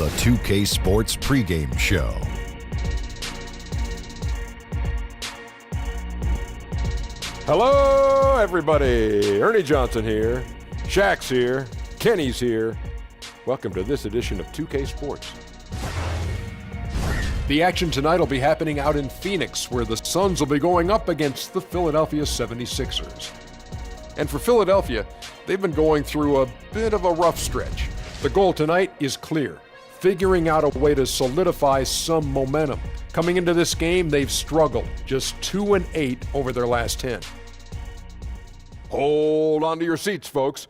the 2K Sports pregame show. Hello, everybody. Ernie Johnson here. Shaq's here. Kenny's here. Welcome to this edition of 2K Sports. The action tonight will be happening out in Phoenix, where the Suns will be going up against the Philadelphia 76ers. And for Philadelphia, they've been going through a bit of a rough stretch. The goal tonight is clear, figuring out a way to solidify some momentum. Coming into this game, they've struggled, just 2-8 over their last 10. Hold on to your seats, folks.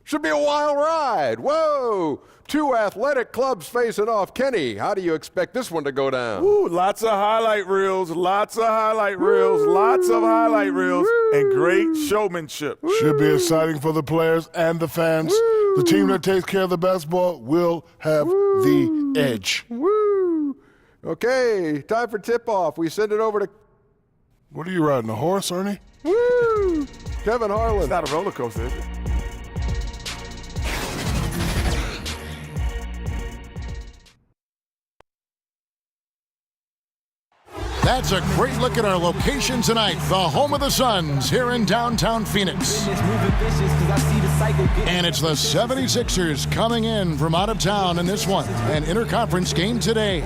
Should be a wild ride. Whoa! Two athletic clubs facing off. Kenny, how do you expect this one to go down? Ooh, lots of highlight reels, lots of highlight reels, and great showmanship. Should be exciting for the players and the fans. The team that takes care of the basketball will have the edge. Woo! Okay, time for tip-off. We send it over to... What are you riding, a horse, Ernie? Woo! Kevin Harlan. It's not a roller coaster, is it? That's a great look at our location tonight. The home of the Suns here in downtown Phoenix. And it's the 76ers coming in from out of town in this one, an interconference game today.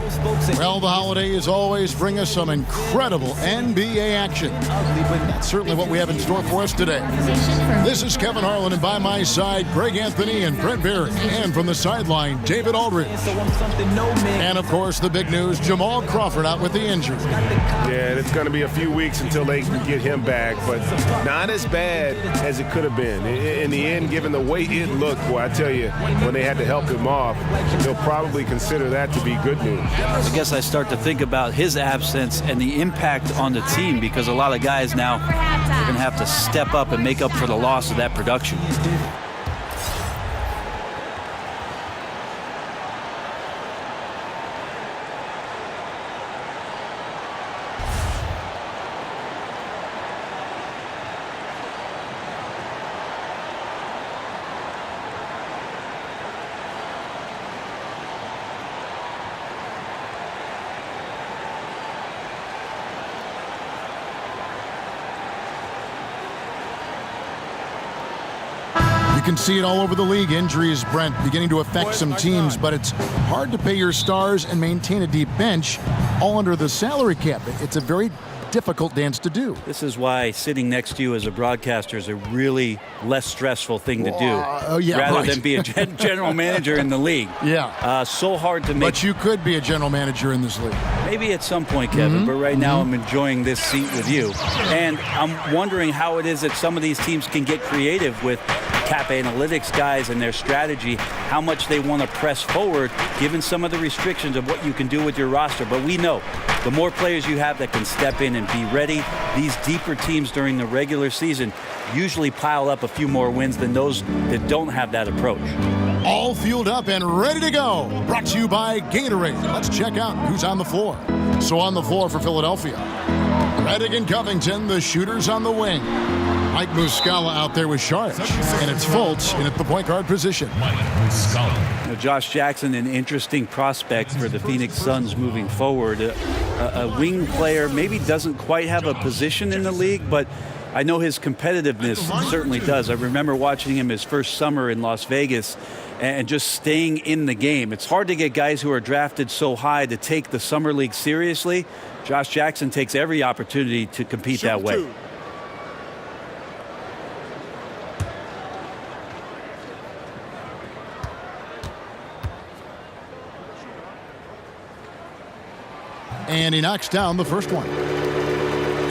Well, the holidays always bring us some incredible NBA action. That's certainly what we have in store for us today. This is Kevin Harlan, and by my side, Greg Anthony and Brent Barrett. And from the sideline, David Aldridge. And, of course, the big news, Jamal Crawford out with the injury. Yeah, it's going to be a few weeks until they can get him back, but not as bad as it could have been. In the end, given the way it looked, boy, I tell you, when they had to help him off, they'll probably consider that to be good news. I guess I start to think about his absence and the impact on the team, because a lot of guys now are going to have to step up and make up for the loss of that production. You can see it all over the league. Injuries, Brent, beginning to affect some teams, but it's hard to pay your stars and maintain a deep bench all under the salary cap. It's a very difficult dance to do. This is why sitting next to you as a broadcaster is a really less stressful thing to do, rather than be a general manager in the league. Yeah. So hard to make. But you could be a general manager in this league. Maybe at some point, Kevin, but right now I'm enjoying this seat with you. And I'm wondering how it is that some of these teams can get creative with cap analytics guys and their strategy, how much they want to press forward given some of the restrictions of what you can do with your roster. But we know the more players you have that can step in and be ready, these deeper teams during the regular season usually pile up a few more wins than those that don't have that approach. All fueled up and ready to go. Brought to you by Gatorade. Let's check out who's on the floor. So on the floor for Philadelphia, Redick and Covington, the shooters on the wing. Mike Muscala out there with Sharp, and it's Fultz in at the point guard position. Now, Josh Jackson, an interesting prospect for the Phoenix Suns moving forward. A wing player, maybe doesn't quite have a position in the league, but I know his competitiveness certainly does. I remember watching him his first summer in Las Vegas and just staying in the game. It's hard to get guys who are drafted so high to take the summer league seriously. Josh Jackson takes every opportunity to compete that way. And he knocks down the first one.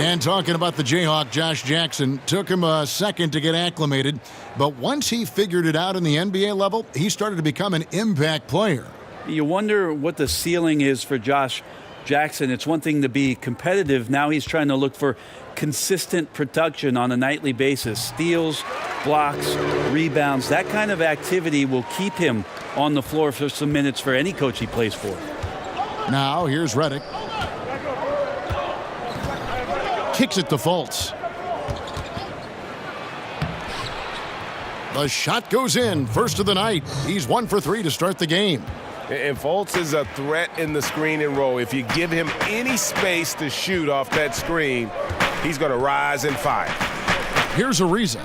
And talking about the Jayhawk, Josh Jackson, took him a second to get acclimated. But once he figured it out in the NBA level, he started to become an impact player. You wonder what the ceiling is for Josh Jackson. It's one thing to be competitive. Now he's trying to look for consistent production on a nightly basis. Steals, blocks, rebounds. That kind of activity will keep him on the floor for some minutes for any coach he plays for. Now here's Redick. Kicks it to Fultz. The shot goes in. First of the night. He's 1 for 3 to start the game. And Fultz is a threat in the screen and roll. If you give him any space to shoot off that screen, he's going to rise and fire. Here's Ariza.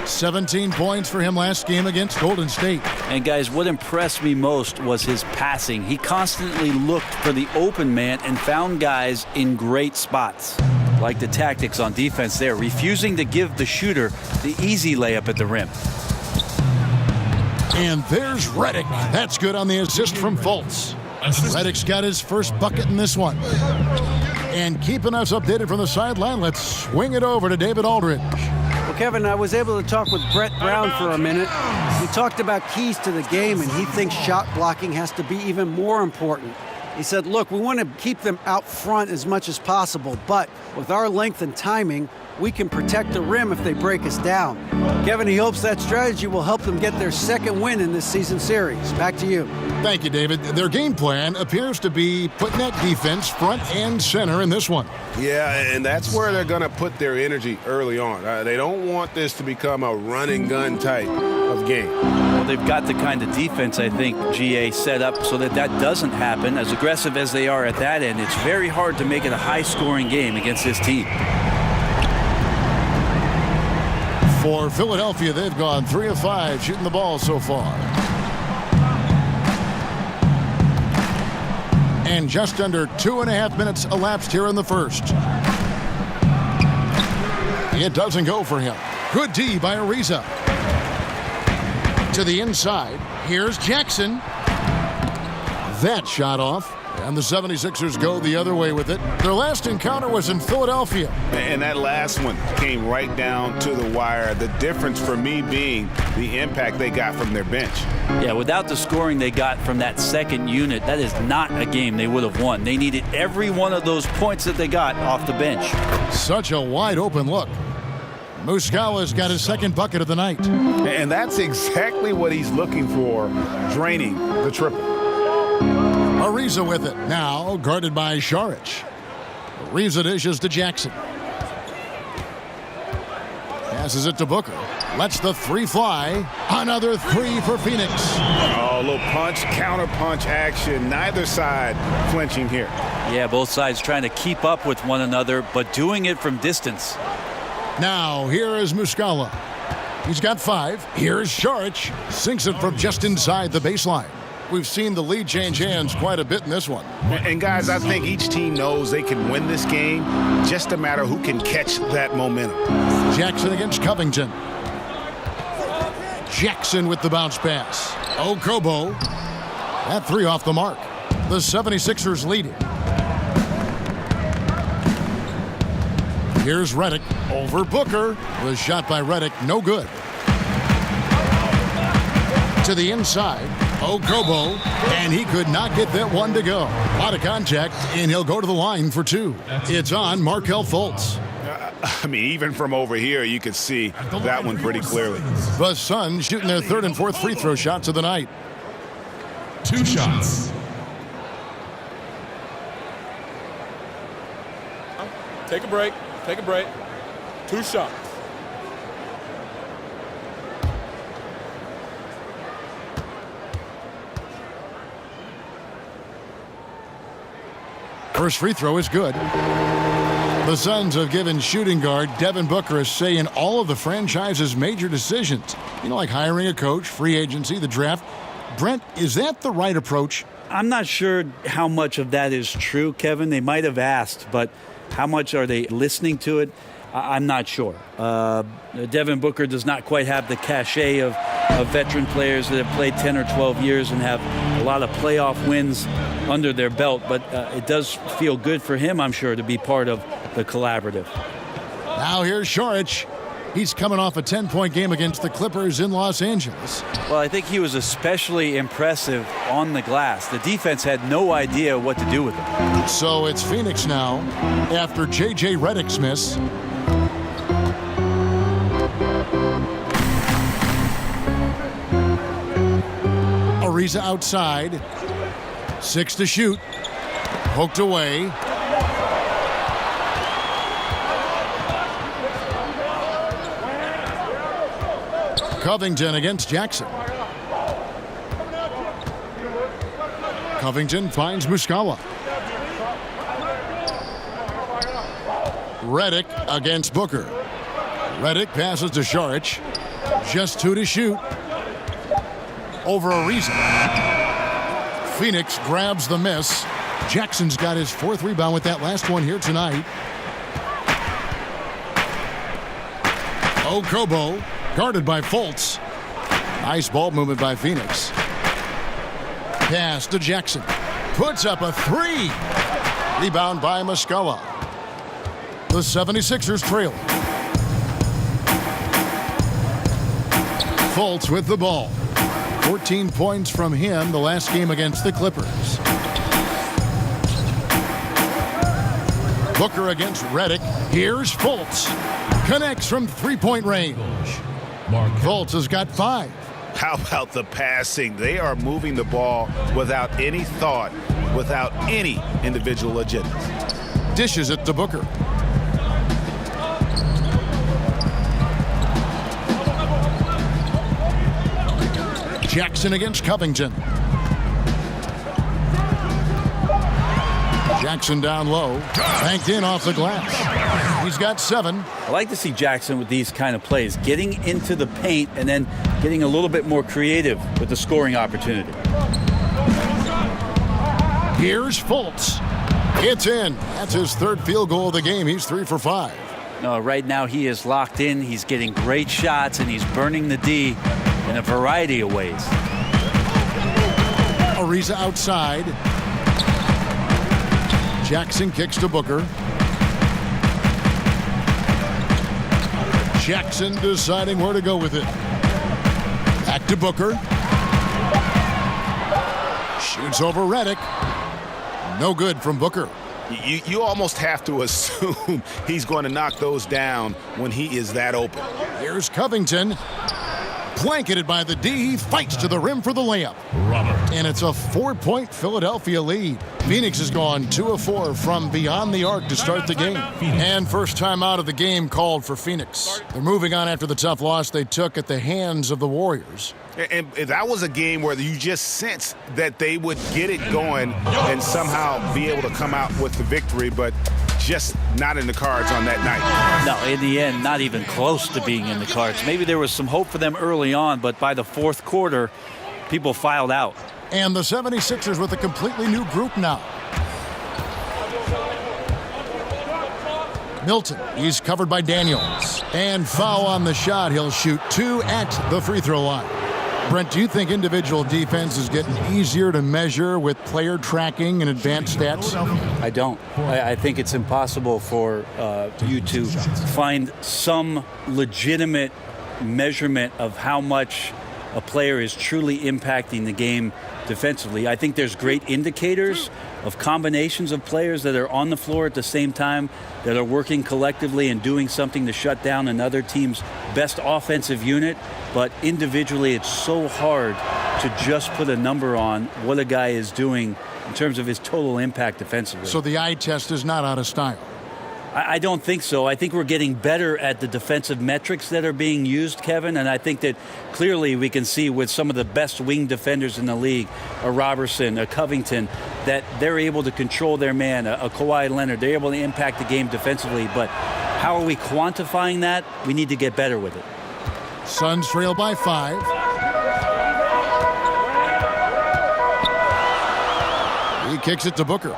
17 points for him last game against Golden State. And guys, what impressed me most was his passing. He constantly looked for the open man and found guys in great spots. Like the tactics on defense there, refusing to give the shooter the easy layup at the rim. And there's Redick. That's good on the assist from Fultz. Redick's got his first bucket in this one. And keeping us updated from the sideline, let's swing it over to David Aldridge. Well, Kevin, I was able to talk with Brett Brown for a minute. He talked about keys to the game, and he thinks shot blocking has to be even more important. He said, look, we want to keep them out front as much as possible, but with our length and timing, we can protect the rim if they break us down. Kevin, he hopes that strategy will help them get their second win in this season series. Back to you. Thank you, David. Their game plan appears to be putting that defense front and center in this one. Yeah, and that's where they're going to put their energy early on. They don't want this to become a run-and-gun type of game. Well, they've got the kind of defense, I think, GA set up so that that doesn't happen. As aggressive as they are at that end, it's very hard to make it a high-scoring game against this team. For Philadelphia, they've gone 3 of 5 shooting the ball so far. And just under 2.5 minutes elapsed here in the first. It doesn't go for him. Good D by Ariza. To the inside. Here's Jackson. That shot off. And the 76ers go the other way with it. Their last encounter was in Philadelphia. And that last one came right down to the wire. The difference for me being the impact they got from their bench. Yeah, without the scoring they got from that second unit, that is not a game they would have won. They needed every one of those points that they got off the bench. Such a wide open look. Muscala's got his second bucket of the night. And that's exactly what he's looking for, draining the triple. Ariza with it. Now guarded by Saric. Ariza dishes to Jackson. Passes it to Booker. Lets the three fly. Another three for Phoenix. Oh, a little punch, counter punch action. Neither side flinching here. Yeah, both sides trying to keep up with one another, but doing it from distance. Now here is Muscala. He's got 5. Here's Saric. Sinks it from just inside the baseline. We've seen the lead change hands quite a bit in this one. And guys, I think each team knows they can win this game. Just a matter who can catch that momentum. Jackson against Covington. Jackson with the bounce pass. Okobo. That 3 off the mark. The 76ers lead it. Here's Redick over Booker. The shot by Redick, no good. To the inside. Okobo, and he could not get that one to go. A lot of contact, and he'll go to the line for 2. It's on Markelle Fultz. I mean, even from over here, you could see that one pretty clearly. The Suns shooting their 3rd and 4th free throw shots of the night. 2 shots. Take a break. Take a break. 2 shots. First free throw is good. The Suns have given shooting guard Devin Booker a say in all of the franchise's major decisions. You know, like hiring a coach, free agency, the draft. Brent, is that the right approach? I'm not sure how much of that is true, Kevin. They might have asked, but how much are they listening to it? I'm not sure. Devin Booker does not quite have the cachet of veteran players that have played 10 or 12 years and have a lot of playoff wins under their belt, but it does feel good for him, I'm sure, to be part of the collaborative. Now here's Saric. He's coming off a 10-point game against the Clippers in Los Angeles. Well, I think he was especially impressive on the glass. The defense had no idea what to do with him. So it's Phoenix now after J.J. Redick's miss. Ariza outside. 6 to shoot. Poked away. Covington against Jackson. Covington finds Muscala. Redick against Booker. Redick passes to Šarić. Just 2 to shoot. Over Ariza. Phoenix grabs the miss. Jackson's got his 4th rebound with that last one here tonight. Okobo guarded by Fultz. Nice ball movement by Phoenix. Pass to Jackson. Puts up a 3. Rebound by Muscala. The 76ers trail. Fultz with the ball. 14 points from him the last game against the Clippers. Booker against Redick. Here's Fultz. Connects from 3-point range. Fultz has got 5. How about the passing? They are moving the ball without any thought, without any individual agenda. Dishes it to Booker. Jackson against Covington. Jackson down low. Banked in off the glass. He's got 7. I like to see Jackson with these kind of plays, getting into the paint and then getting a little bit more creative with the scoring opportunity. Here's Fultz. It's in. That's his 3rd field goal of the game. He's 3 for 5. No, right now he is locked in. He's getting great shots and he's burning the D in a variety of ways. Ariza outside. Jackson kicks to Booker. Jackson deciding where to go with it. Back to Booker. Shoots over Redick. No good from Booker. You almost have to assume he's going to knock those down when he is that open. Here's Covington. Blanketed by the D. He fights to the rim for the layup. And it's a 4-point Philadelphia lead. Phoenix has gone 2 of 4 from beyond the arc to start the game. And first time out of the game called for Phoenix. They're moving on after the tough loss they took at the hands of the Warriors. And that was a game where you just sensed that they would get it going and somehow be able to come out with the victory, but just not in the cards on that night. No, in the end, not even close to being in the cards. Maybe there was some hope for them early on, but by the 4th quarter, people filed out. And the 76ers with a completely new group now. Milton, he's covered by Daniels. And foul on the shot. He'll shoot 2 at the free throw line. Brent, do you think individual defense is getting easier to measure with player tracking and advanced stats? I don't. I think it's impossible for you to find some legitimate measurement of how much a player is truly impacting the game defensively. I think there's great indicators of combinations of players that are on the floor at the same time, that are working collectively and doing something to shut down another team's best offensive unit. But individually, it's so hard to just put a number on what a guy is doing in terms of his total impact defensively. So the eye test is not out of style. I don't think so. I think we're getting better at the defensive metrics that are being used, Kevin, and I think that clearly we can see with some of the best wing defenders in the league, a Robertson, a Covington, that they're able to control their man, a Kawhi Leonard. They're able to impact the game defensively, but how are we quantifying that? We need to get better with it. Suns trail by 5. He kicks it to Booker.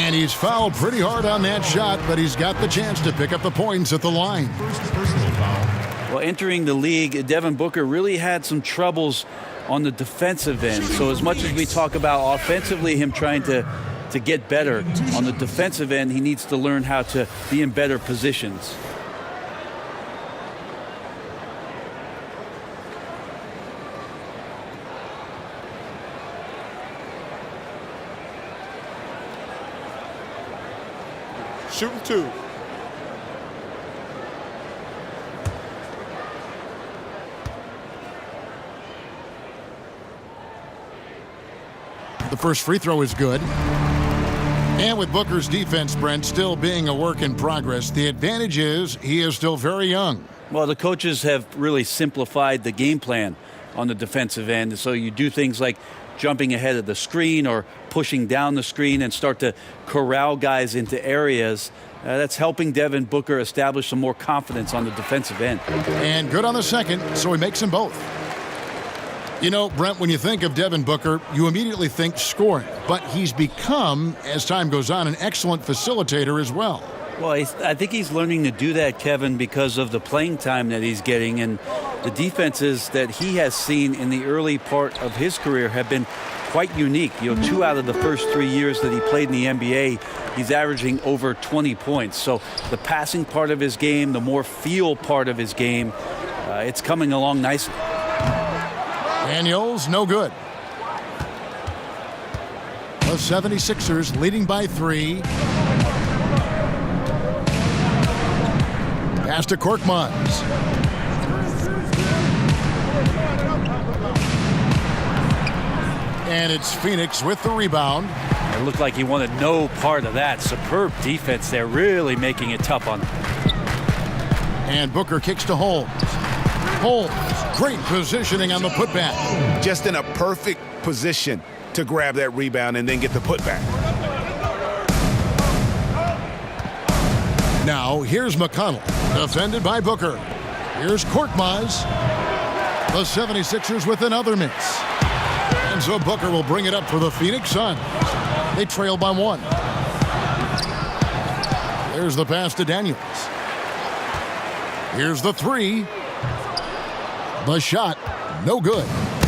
And he's fouled pretty hard on that shot, but he's got the chance to pick up the points at the line. Well, entering the league, Devin Booker really had some troubles on the defensive end. So as much as we talk about offensively him trying to get better, on the defensive end, he needs to learn how to be in better positions. Shooting 2. The first free throw is good. And with Booker's defense, Brent, still being a work in progress, the advantage is he is still very young. Well, the coaches have really simplified the game plan on the defensive end. So you do things like jumping ahead of the screen or pushing down the screen and start to corral guys into areas. That's helping Devin Booker establish some more confidence on the defensive end. And good on the second, so he makes them both. You know, Brent, when you think of Devin Booker, you immediately think scoring. But he's become, as time goes on, an excellent facilitator as well. Well, I think he's learning to do that, Kevin, because of the playing time that he's getting. And the defenses that he has seen in the early part of his career have been quite unique. 2 out of the first 3 years that he played in the NBA, he's averaging over 20 points. So the passing part of his game, the more feel part of his game, it's coming along nicely. Daniels, no good. The 76ers leading by 3. Pass to Korkmaz. And it's Phoenix with the rebound. It looked like he wanted no part of that. Superb defense there, really making it tough on him. And Booker kicks to Holmes. Holmes, great positioning on the putback. Just in a perfect position to grab that rebound and then get the putback. Now, here's McConnell, defended by Booker. Here's Korkmaz. The 76ers with another miss. And so Booker will bring it up for the Phoenix Suns. They trail by 1. There's the pass to Daniels. Here's the 3. The shot, no good.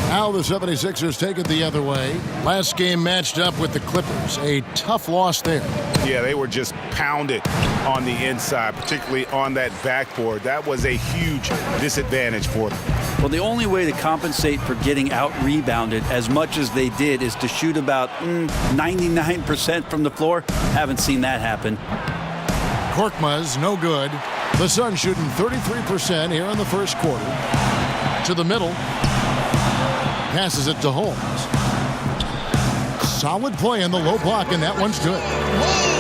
Now the 76ers take it the other way. Last game matched up with the Clippers. A tough loss there. Yeah, they were just pounded on the inside, particularly on that backboard. That was a huge disadvantage for them. Well, the only way to compensate for getting out-rebounded as much as they did is to shoot about 99% from the floor. Haven't seen that happen. Korkmaz, no good. The Suns shooting 33% here in the first quarter. To the middle. Passes it to Holmes. Solid play in the low block, and that one's good.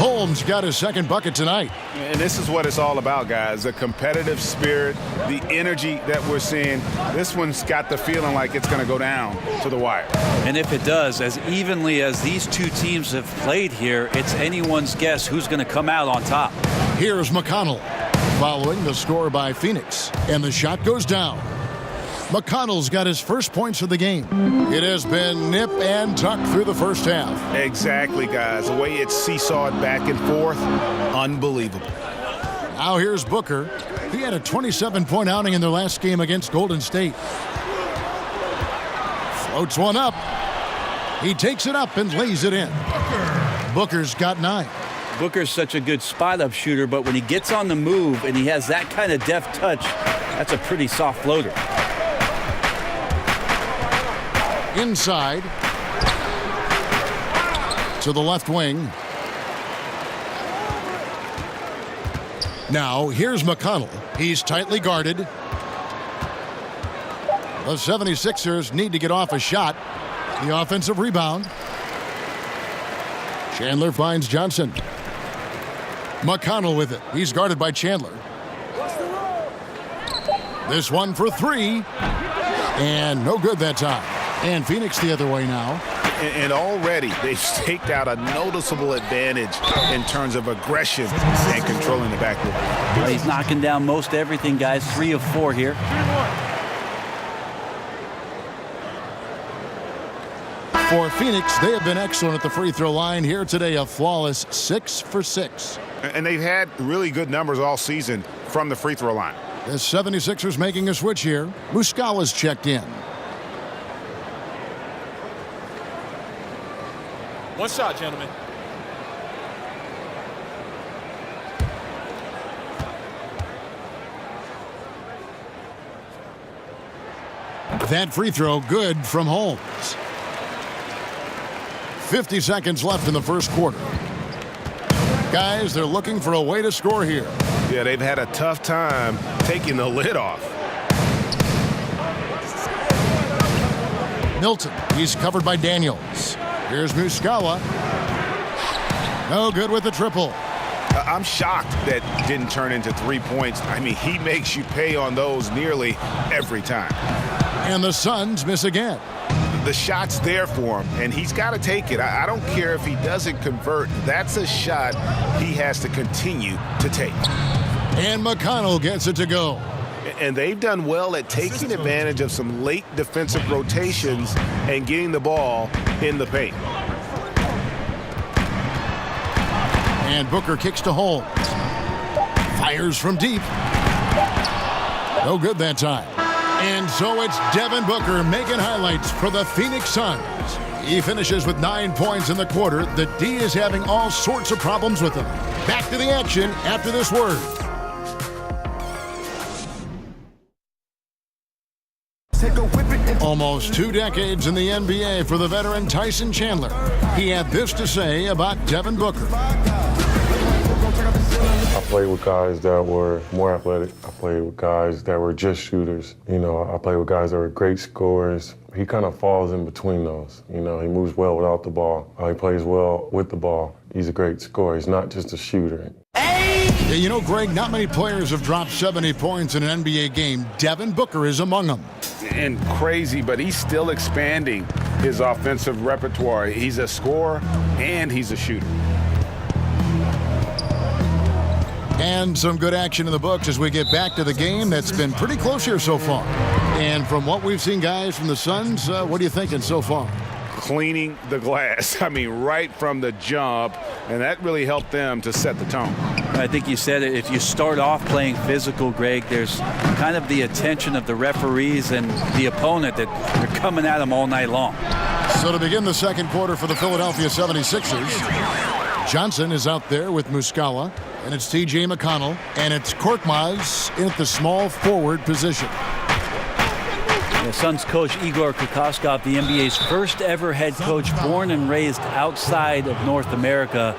Holmes got his second bucket tonight. And this is what it's all about, guys. The competitive spirit, the energy that we're seeing. This one's got the feeling like it's going to go down to the wire. And if it does, as evenly as these two teams have played here, it's anyone's guess who's going to come out on top. Here's McConnell following the score by Phoenix, and the shot goes down. McConnell's got his first points of the game. It has been nip and tuck through the first half. Exactly, guys. The way it's seesawed back and forth, unbelievable. Now here's Booker. He had a 27-point outing in their last game against Golden State. Floats one up. He takes it up and lays it in. Booker's got 9. Booker's such a good spot-up shooter, but when he gets on the move and he has that kind of deft touch, that's a pretty soft floater. Inside to the left wing. Now here's McConnell. He's tightly guarded. The 76ers need to get off a shot. The offensive rebound. Chandler finds Johnson. McConnell with it. He's guarded by Chandler. This one for 3. And no good that time. And Phoenix the other way now. And already they've staked out a noticeable advantage in terms of aggression and controlling the backcourt. Well, he's knocking down most everything, guys. 3 of 4 here. For Phoenix, they have been excellent at the free throw line here today. A flawless 6 for 6. And they've had really good numbers all season from the free throw line. The 76ers making a switch here. Muscala's checked in. One shot, gentlemen. That free throw good from Holmes. 50 seconds left in the first quarter. Guys, they're looking for a way to score here. Yeah, they've had a tough time taking the lid off. Milton, he's covered by Daniels. Here's Muscala. No good with the triple. I'm shocked that didn't turn into 3 points. I mean, he makes you pay on those nearly every time. And the Suns miss again. The shot's there for him, and he's got to take it. I don't care if he doesn't convert. That's a shot he has to continue to take. And McConnell gets it to go. And they've done well at taking advantage of some late defensive rotations and getting the ball in the paint. And Booker kicks to Holmes. Fires from deep. No good that time. And so it's Devin Booker making highlights for the Phoenix Suns. He finishes with 9 points in the quarter. The D is having all sorts of problems with him. Back to the action after this word. Almost 2 decades in the NBA for the veteran Tyson Chandler. He had this to say about Devin Booker. I played with guys that were more athletic. I played with guys that were just shooters. You know, I played with guys that were great scorers. He kind of falls in between those. You know, he moves well without the ball. He plays well with the ball. He's a great scorer. He's not just a shooter. Yeah, you know, Greg, not many players have dropped 70 points in an NBA game. Devin Booker is among them. And crazy, but he's still expanding his offensive repertoire. He's a scorer and he's a shooter. And some good action in the books as we get back to the game that's been pretty close here so far. And from what we've seen, guys, from the Suns, what are you thinking so far? Cleaning the glass. I mean, right from the jump, and that really helped them to set the tone. I think you said it. If you start off playing physical, Greg, there's kind of the attention of the referees and the opponent that they're coming at them all night long. So to begin the second quarter for the Philadelphia 76ers, Johnson is out there with Muscala, and it's T.J. McConnell, and it's Korkmaz in at the small forward position. The Suns coach Igor Kokoskov, the NBA's first ever head coach, born and raised outside of North America.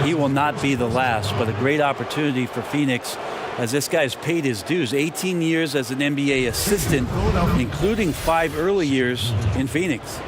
He will not be the last, but a great opportunity for Phoenix as this guy's paid his dues. 18 years as an NBA assistant, including 5 early years in Phoenix.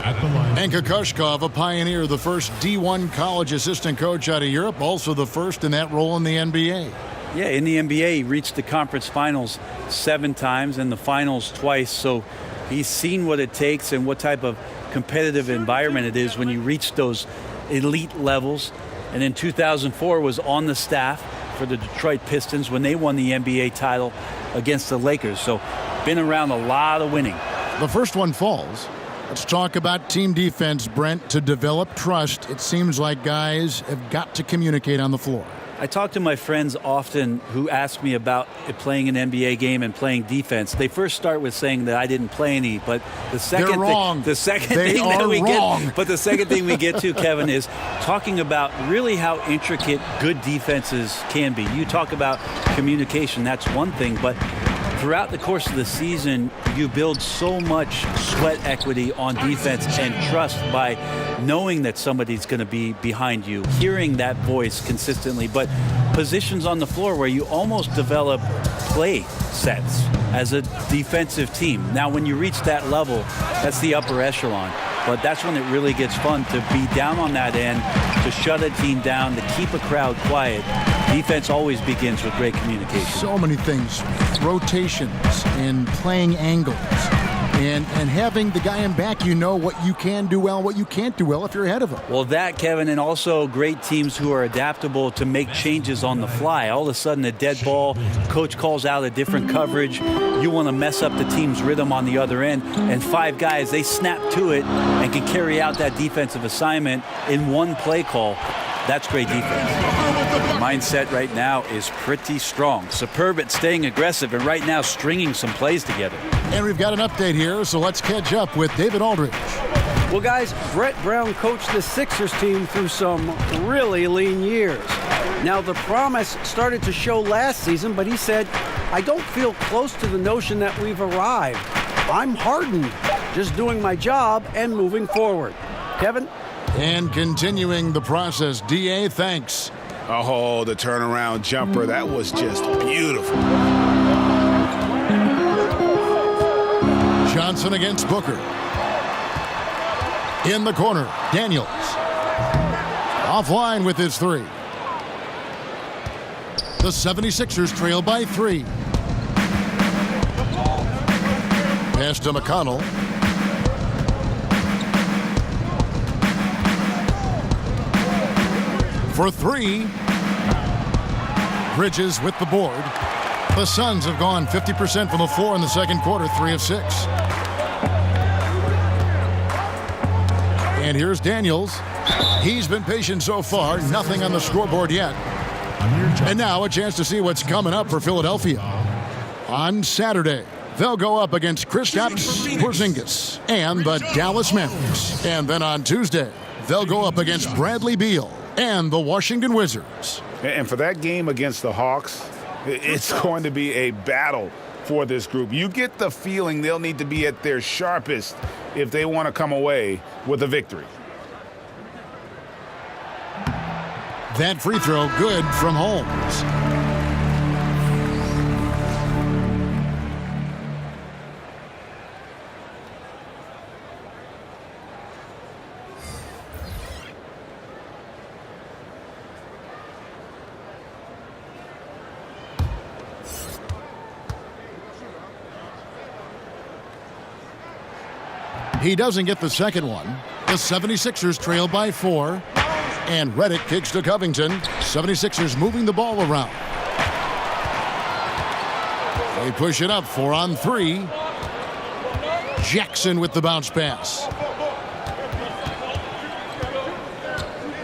And Kokoskov, a pioneer, the first D1 college assistant coach out of Europe, also the first in that role in the NBA. Yeah, in the NBA, he reached the conference finals 7 times and the finals twice. So he's seen what it takes and what type of competitive environment it is when you reach those elite levels. And in 2004 was on the staff for the Detroit Pistons when they won the NBA title against the Lakers. So been around a lot of winning. The first one falls. Let's talk about team defense, Brent. To develop trust, it seems like guys have got to communicate on the floor. I talk to my friends often who ask me about playing an NBA game and playing defense. They first start with saying that I didn't play any, but the second They're wrong. The second they thing are that we wrong. get, but the second thing we get to, Kevin, is talking about really how intricate good defenses can be. You talk about communication, that's one thing, but throughout the course of the season, you build so much sweat equity on defense and trust by knowing that somebody's going to be behind you, hearing that voice consistently, but positions on the floor where you almost develop play sets as a defensive team. Now, when you reach that level, that's the upper echelon, but that's when it really gets fun to be down on that end, to shut a team down, to keep a crowd quiet. Defense always begins with great communication. So many things, rotations and playing angles. And having the guy in back, you know what you can do well, what you can't do well if you're ahead of him. Well, that, Kevin, and also great teams who are adaptable to make changes on the fly. All of a sudden, a dead ball, coach calls out a different coverage. You want to mess up the team's rhythm on the other end, and 5 guys, they snap to it and can carry out that defensive assignment in one play call. That's great defense. The mindset right now is pretty strong. Superb at staying aggressive and right now stringing some plays together. And we've got an update here, so let's catch up with David Aldridge. Well, guys, Brett Brown coached the Sixers team through some really lean years. Now, the promise started to show last season, but he said, I don't feel close to the notion that we've arrived. I'm hardened, just doing my job and moving forward. Kevin? And continuing the process, D.A., thanks. Oh, the turnaround jumper, that was just beautiful. Johnson against Booker. In the corner, Daniels. Offline with his 3. The 76ers trail by 3. Pass to McConnell. For three. Bridges with the board. The Suns have gone 50% from the floor in the second quarter, 3 of 6. And here's Daniels. He's been patient so far, nothing on the scoreboard yet. And now a chance to see what's coming up for Philadelphia. On Saturday, they'll go up against Kristaps Porzingis and the Dallas Mavericks. And then on Tuesday, they'll go up against Bradley Beal and the Washington Wizards. And for that game against the Hawks, it's going to be a battle for this group. You get the feeling they'll need to be at their sharpest if they want to come away with a victory. That free throw good from Holmes. He doesn't get the second one. The 76ers trail by 4. And Redick kicks to Covington. 76ers moving the ball around. They push it up 4 on 3. Jackson with the bounce pass.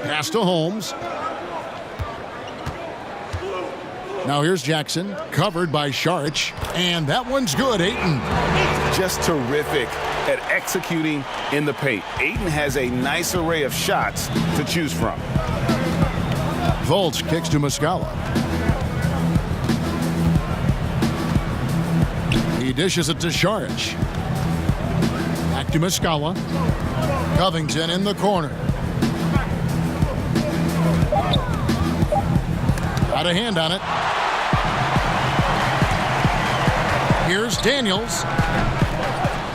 Pass to Holmes. Now here's Jackson, covered by Saric, and that one's good. Ayton. Just terrific at executing in the paint. Ayton has a nice array of shots to choose from. Fultz kicks to Muscala. He dishes it to Saric. Back to Muscala. Covington in the corner. Got a hand on it. Here's Daniels.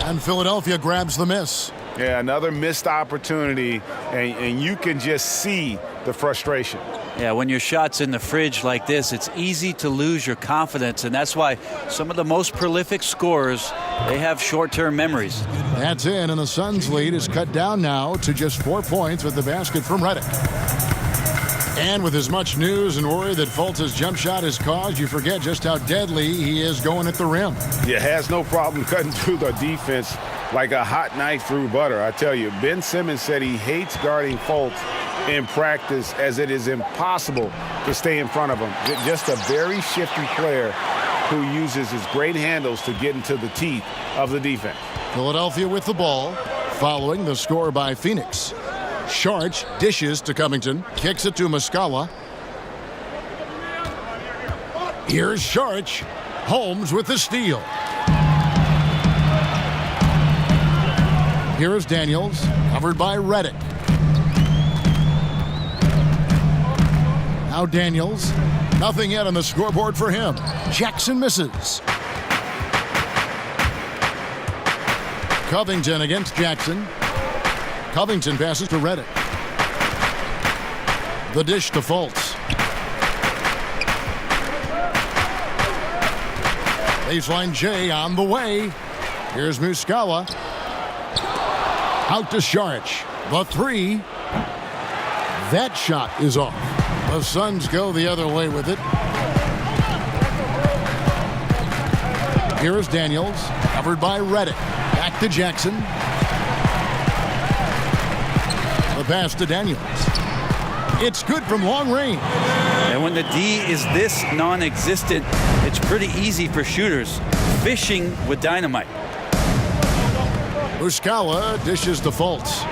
And Philadelphia grabs the miss. Yeah, another missed opportunity, and you can just see the frustration. Yeah, when your shot's in the fridge like this, it's easy to lose your confidence, and that's why some of the most prolific scorers, they have short-term memories. That's in, and the Suns' lead is cut down now to just 4 points with the basket from Redick. And with as much news and worry that Fultz's jump shot has caused, you forget just how deadly he is going at the rim. Yeah, has no problem cutting through the defense like a hot knife through butter. I tell you, Ben Simmons said he hates guarding Fultz in practice as it is impossible to stay in front of him. Just a very shifty player who uses his great handles to get into the teeth of the defense. Philadelphia with the ball, following the score by Phoenix. Saric dishes to Covington, kicks it to Muscala. Here's Saric. Holmes with the steal. Here is Daniels, covered by Redick. Now Daniels. Nothing yet on the scoreboard for him. Jackson misses. Covington against Jackson. Covington passes to Redick. The dish to Fultz. Baseline J on the way. Here's Muscala. Out to Saric. The 3. That shot is off. The Suns go the other way with it. Here is Daniels, covered by Redick. Back to Jackson. The pass to Daniels. It's good from long range. And when the D is this non-existent, it's pretty easy for shooters. Fishing with dynamite. Muscala dishes to Fultz.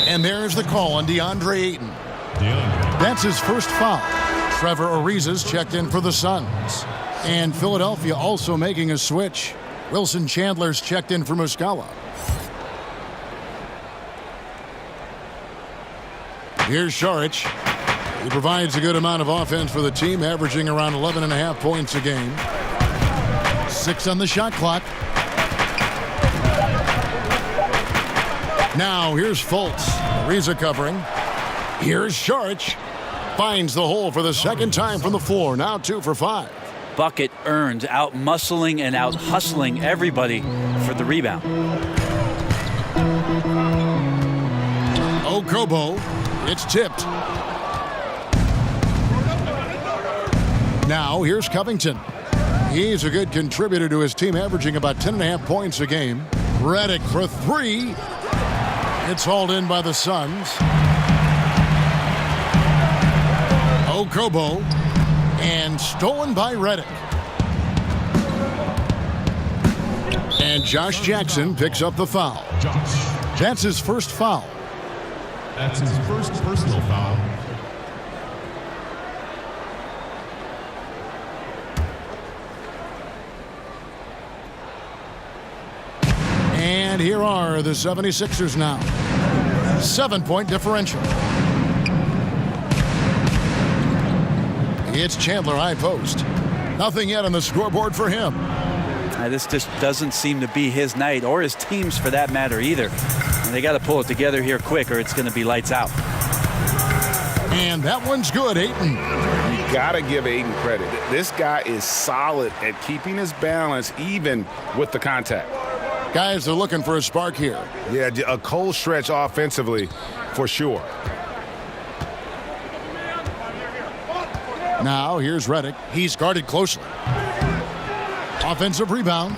And there's the call on DeAndre Ayton. That's his first foul. Trevor Ariza's checked in for the Suns. And Philadelphia also making a switch. Wilson Chandler's checked in for Muscala. Here's Saric. He provides a good amount of offense for the team, averaging around 11.5 points a game. 6 on the shot clock. Now here's Fultz. Ariza covering. Here's Saric. Finds the hole for the second time from the floor. Now 2 for 5. bucket earned, out muscling and out hustling everybody for the rebound. Okobo, it's tipped. Now here's Covington. He's a good contributor to his team, averaging about 10.5 points a game. Redick for three. It's hauled in by the Suns. Okobo, and stolen by Redick. And Josh Jackson picks up the foul. That's his first foul. That's his first personal foul. And here are the 76ers now. 7-point differential. It's Chandler high post. Nothing yet on the scoreboard for him. This just doesn't seem to be his night, or his team's for that matter either. And they got to pull it together here quick, or it's going to be lights out. And that one's good, Ayton. You got to give Ayton credit. This guy is solid at keeping his balance even with the contact. Guys are looking for a spark here. Yeah, a cold stretch offensively for sure. Now here's Redick. He's guarded closely. Offensive rebound.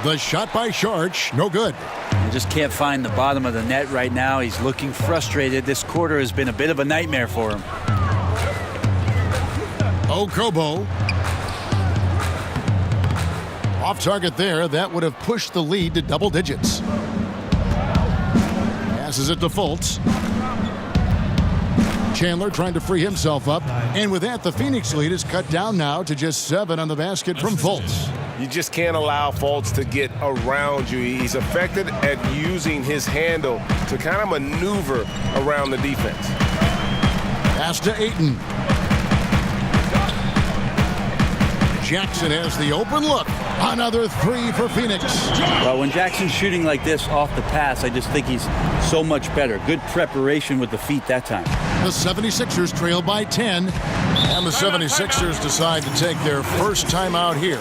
The shot by Sharch, no good. He just can't find the bottom of the net right now. He's looking frustrated. This quarter has been a bit of a nightmare for him. Okobo. Off target there. That would have pushed the lead to double digits. Passes it to Fultz. Chandler trying to free himself up. And with that, the Phoenix lead is cut down now to just 7 on the basket from Fultz. You just can't allow Fultz to get around you. He's effective at using his handle to kind of maneuver around the defense. Pass to Ayton. Jackson has the open look. Another three for Phoenix. Well, when Jackson's shooting like this off the pass, I just think he's so much better. Good preparation with the feet that time. The 76ers trail by 10. And the 76ers decide to take their first timeout here.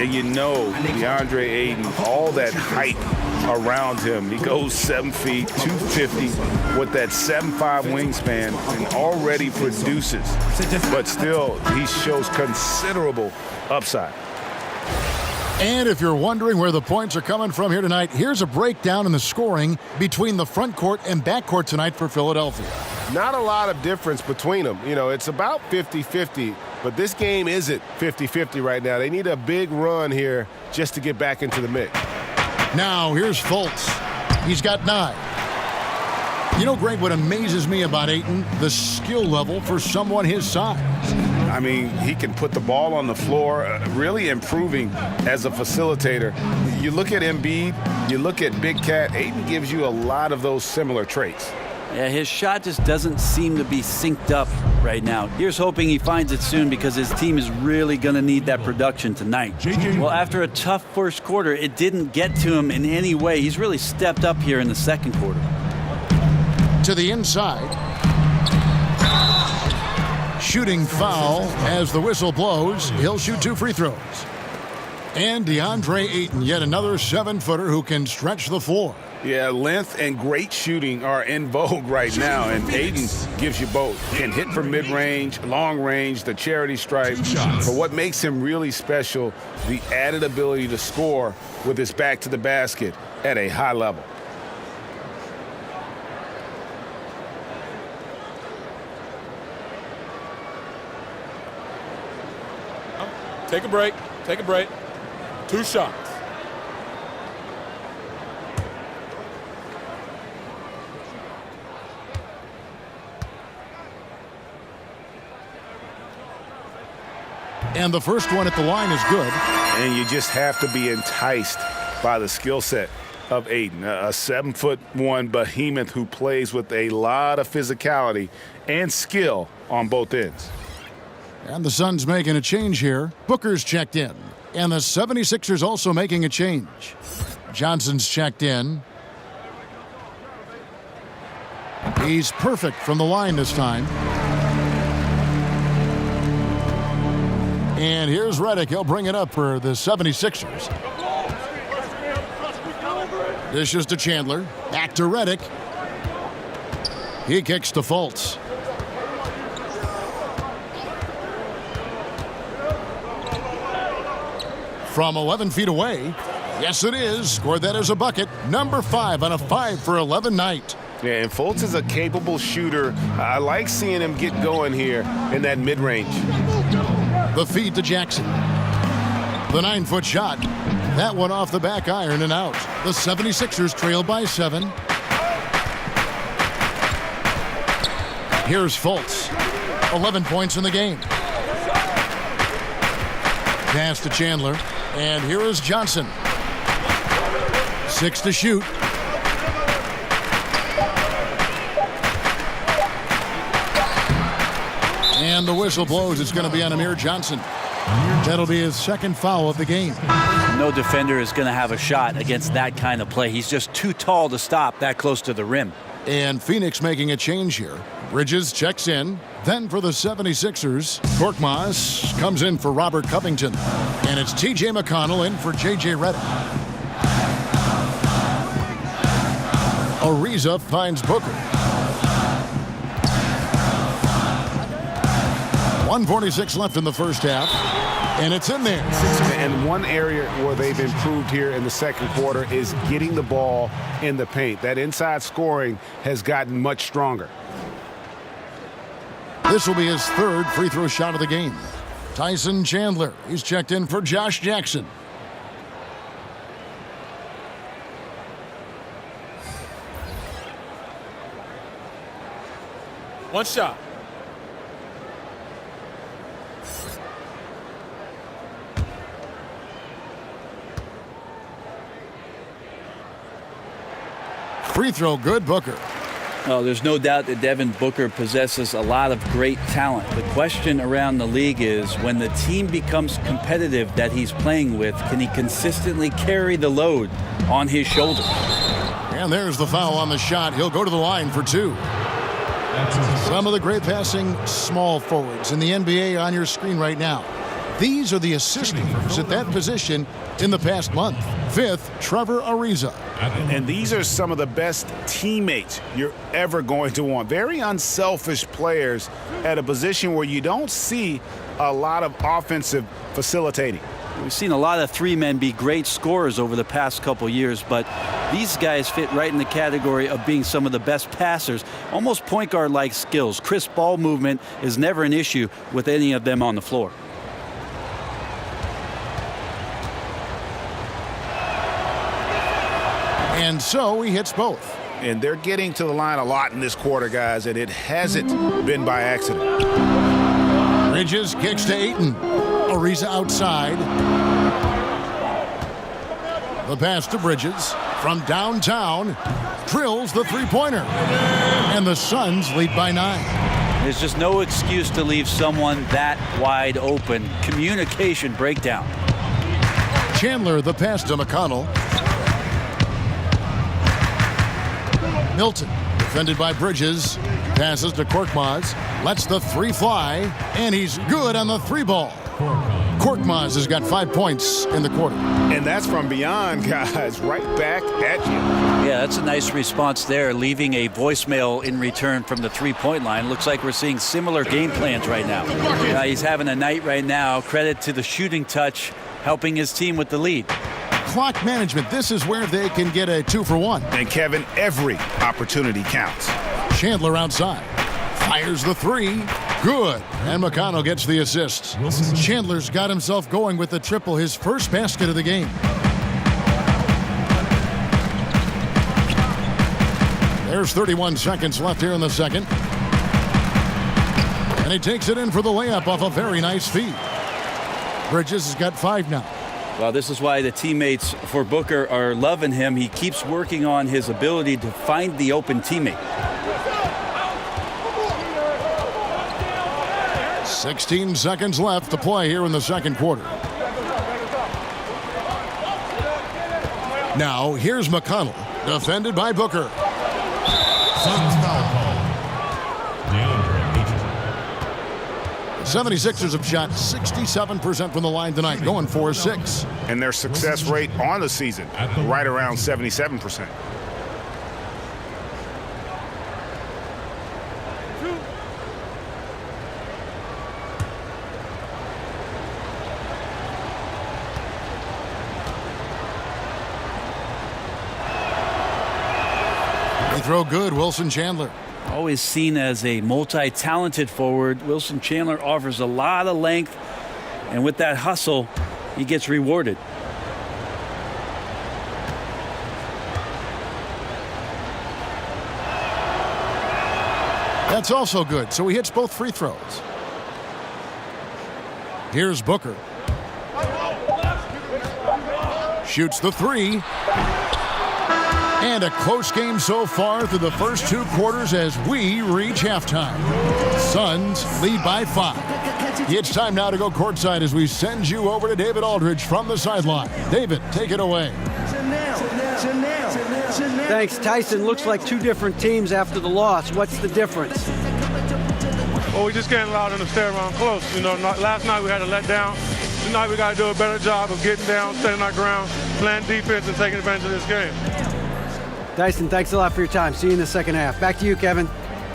You know, DeAndre Ayton, all that height around him. He goes 7 feet, 250 with that 7'5" wingspan and already produces. But still, he shows considerable upside. And if you're wondering where the points are coming from here tonight, here's a breakdown in the scoring between the front court and back court tonight for Philadelphia. Not a lot of difference between them. You know, it's about 50-50, but this game isn't 50-50 right now. They need a big run here just to get back into the mix. Now, here's Fultz. He's got 9. You know, Greg, what amazes me about Ayton, the skill level for someone his size. I mean, he can put the ball on the floor, really improving as a facilitator. You look at Embiid, you look at Big Cat, Ayton gives you a lot of those similar traits. Yeah, his shot just doesn't seem to be synced up right now. Here's hoping he finds it soon because his team is really going to need that production tonight. Well, after a tough first quarter, it didn't get to him in any way. He's really stepped up here in the second quarter. To the inside. Shooting foul as the whistle blows. He'll shoot 2 free throws. And DeAndre Ayton, yet another 7-footer who can stretch the floor. Yeah, length and great shooting are in vogue right now, and Ayton gives you both. Can hit from mid-range, long range, the charity stripe. But what makes him really special, the added ability to score with his back to the basket at a high level. Take a break. Take a break. 2 shots. And the first one at the line is good. And you just have to be enticed by the skill set of Ayton, a 7'1" behemoth who plays with a lot of physicality and skill on both ends. And the Suns making a change here. Booker's checked in. And the 76ers also making a change. Johnson's checked in. He's perfect from the line this time. And here's Redick. He'll bring it up for the 76ers. Dishes to Chandler. Back to Redick. He kicks to Fultz. From 11 feet away. Yes, it is. Scored that as a bucket. Number 5 on a 5 for 11 night. Yeah, and Fultz is a capable shooter. I like seeing him get going here in that mid-range. The feed to Jackson. The 9-foot shot. That one off the back iron and out. The 76ers trail by 7. Here's Fultz. 11 points in the game. Pass to Chandler. And here is Johnson. 6 to shoot. And the whistle blows. It's going to be on Amir Johnson. That'll be his second foul of the game. No defender is going to have a shot against that kind of play. He's just too tall to stop that close to the rim. And Phoenix making a change here. Bridges checks in. Then for the 76ers, Korkmaz comes in for Robert Covington. And it's T.J. McConnell in for J.J. Redick. Ariza finds Booker. 1:46 left in the first half. And it's in there. And one area where they've improved here in the second quarter is getting the ball in the paint. That inside scoring has gotten much stronger. This will be his third free throw shot of the game. Tyson Chandler. He's checked in for Josh Jackson. One shot. Free throw good, Booker. Well, there's no doubt that Devin Booker possesses a lot of great talent. The question around the league is, when the team becomes competitive that he's playing with, can he consistently carry the load on his shoulders? And there's the foul on the shot. He'll go to the line for 2. Some of the great passing small forwards in the NBA on your screen right now. These are the assist leaders at that position in the past month. 5th, Trevor Ariza. And these are some of the best teammates you're ever going to want. Very unselfish players at a position where you don't see a lot of offensive facilitating. We've seen a lot of 3 men be great scorers over the past couple years, but these guys fit right in the category of being some of the best passers, almost point guard-like skills. Crisp ball movement is never an issue with any of them on the floor. And so he hits both. And they're getting to the line a lot in this quarter, guys, and it hasn't been by accident. Bridges kicks to Ayton. Ariza outside. The pass to Bridges from downtown. Drills the three-pointer. And the Suns lead by 9. There's just no excuse to leave someone that wide open. Communication breakdown. Chandler, the pass to McConnell. Milton, defended by Bridges, passes to Korkmaz, lets the 3 fly, and he's good on the 3 ball. Korkmaz has got 5 points in the quarter. And that's from beyond, guys, right back at you. Yeah, that's a nice response there, leaving a voicemail in return from the 3-point line. Looks like we're seeing similar game plans right now. He's having a night right now. Credit to the shooting touch, helping his team with the lead. Clock management, this is where they can get a 2-for-1. And Kevin, every opportunity counts. Chandler outside. Fires the 3. Good. And McConnell gets the assist. Chandler's got himself going with the triple, his first basket of the game. There's 31 seconds left here in the second. And he takes it in for the layup off a very nice feed. Bridges has got 5 now. Well, this is why the teammates for Booker are loving him. He keeps working on his ability to find the open teammate. 16 seconds left to play here in the second quarter. Now, here's McConnell, defended by Booker. Suns foul call. DeAndre Ayton. The 76ers have shot 67% from the line tonight, going 4-6. And their success rate on the season, right around 77%. Throw good, Wilson Chandler. Always seen as a multi-talented forward, Wilson Chandler offers a lot of length, and with that hustle, he gets rewarded. That's also good, so he hits both free throws. Here's Booker. Shoots the three. And a close game so far through the first 2 quarters as we reach halftime. Suns lead by 5. It's time now to go courtside as we send you over to David Aldridge from the sideline. David, take it away. Thanks, Tyson. Looks like 2 different teams after the loss. What's the difference? Well, we just can't allow them to stay around close. You know, last night we had a letdown. Tonight we got to do a better job of getting down, staying our ground, playing defense, and taking advantage of this game. Dyson, thanks a lot for your time. See you in the second half. Back to you, Kevin.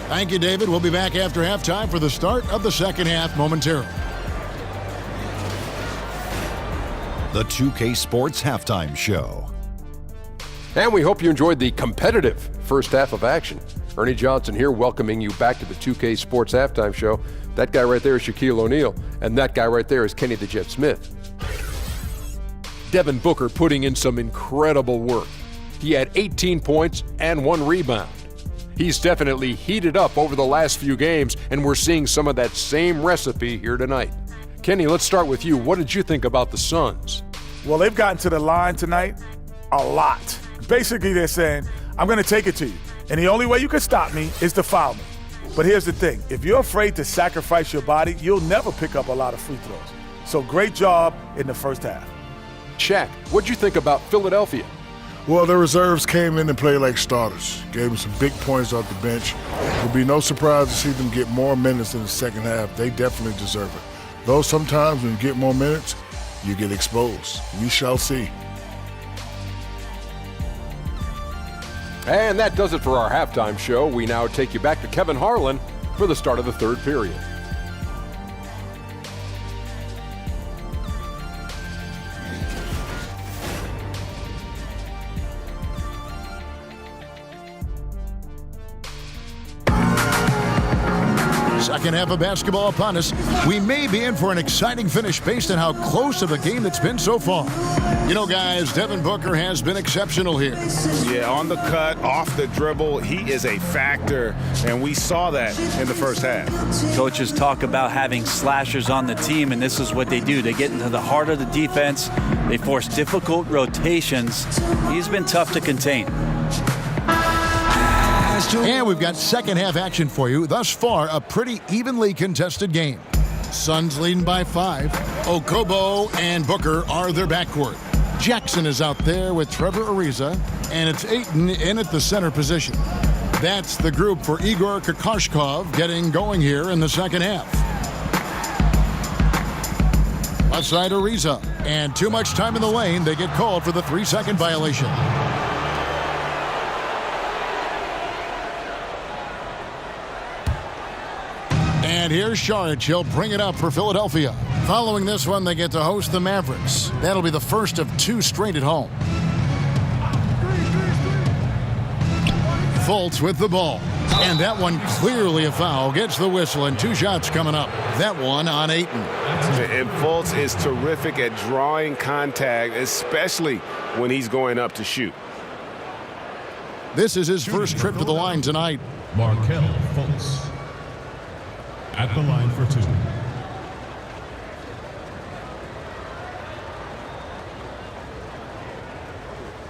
Thank you, David. We'll be back after halftime for the start of the second half momentarily. The 2K Sports Halftime Show. And we hope you enjoyed the competitive first half of action. Ernie Johnson here, welcoming you back to the 2K Sports Halftime Show. That guy right there is Shaquille O'Neal, and that guy right there is Kenny the Jet Smith. Devin Booker putting in some incredible work. He had 18 points and 1 rebound. He's definitely heated up over the last few games, and we're seeing some of that same recipe here tonight. Kenny, let's start with you. What did you think about the Suns? Well, they've gotten to the line tonight a lot. Basically, they're saying, I'm going to take it to you, and the only way you can stop me is to foul me. But here's the thing. If you're afraid to sacrifice your body, you'll never pick up a lot of free throws. So great job in the first half. Shaq, what'd you think about Philadelphia? Well, the reserves came in and played like starters. Gave them some big points off the bench. It would be no surprise to see them get more minutes in the second half. They definitely deserve it. Though sometimes when you get more minutes, you get exposed. We shall see. And that does it for our halftime show. We now take you back to Kevin Harlan for the start of the third period. Second half of basketball upon us. We may be in for an exciting finish based on how close of a game it's been so far. You know, guys, Devin Booker has been exceptional here. Yeah, on the cut, off the dribble, he is a factor, and we saw that in the first half. Coaches talk about having slashers on the team, and this is what they do. They get into the heart of the defense. They force difficult rotations. He's been tough to contain. And we've got second half action for you. Thus far, a pretty evenly contested game. Suns leading by 5. Okobo and Booker are their backcourt. Jackson is out there with Trevor Ariza, and it's Ayton in at the center position. That's the group for Igor Kokoshkov getting going here in the second half. Outside Ariza, and too much time in the lane. They get called for the 3-second violation. And here's Saric. He'll bring it up for Philadelphia. Following this one, they get to host the Mavericks. That'll be the first of 2 straight at home. Fultz with the ball. And that one clearly a foul. Gets the whistle, and 2 shots coming up. That one on Ayton. And Fultz is terrific at drawing contact, especially when he's going up to shoot. This is his first trip to the line tonight. Markelle Fultz at the line for 2.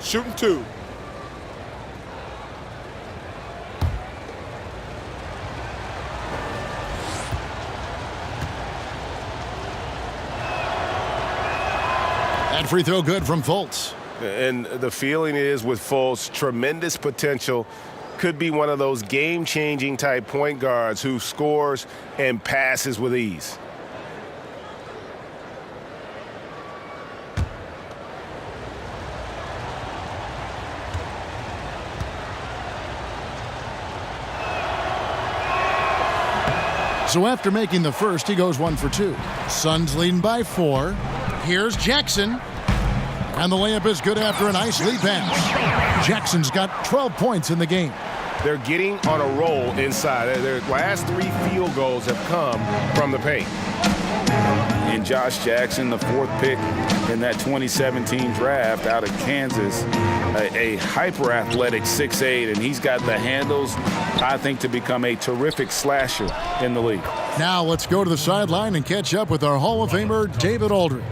Shooting 2. That free throw good from Fultz. And the feeling is with Fultz, tremendous potential. Could be one of those game-changing type point guards who scores and passes with ease. So after making the first, he goes 1 for 2. Suns leading by 4. Here's Jackson. And the layup is good after a nice lead pass. Jackson's got 12 points in the game. They're getting on a roll inside. Their last 3 field goals have come from the paint. And Josh Jackson, the 4th pick in that 2017 draft out of Kansas, a hyper-athletic 6'8", and he's got the handles, I think, to become a terrific slasher in the league. Now let's go to the sideline and catch up with our Hall of Famer, David Aldridge.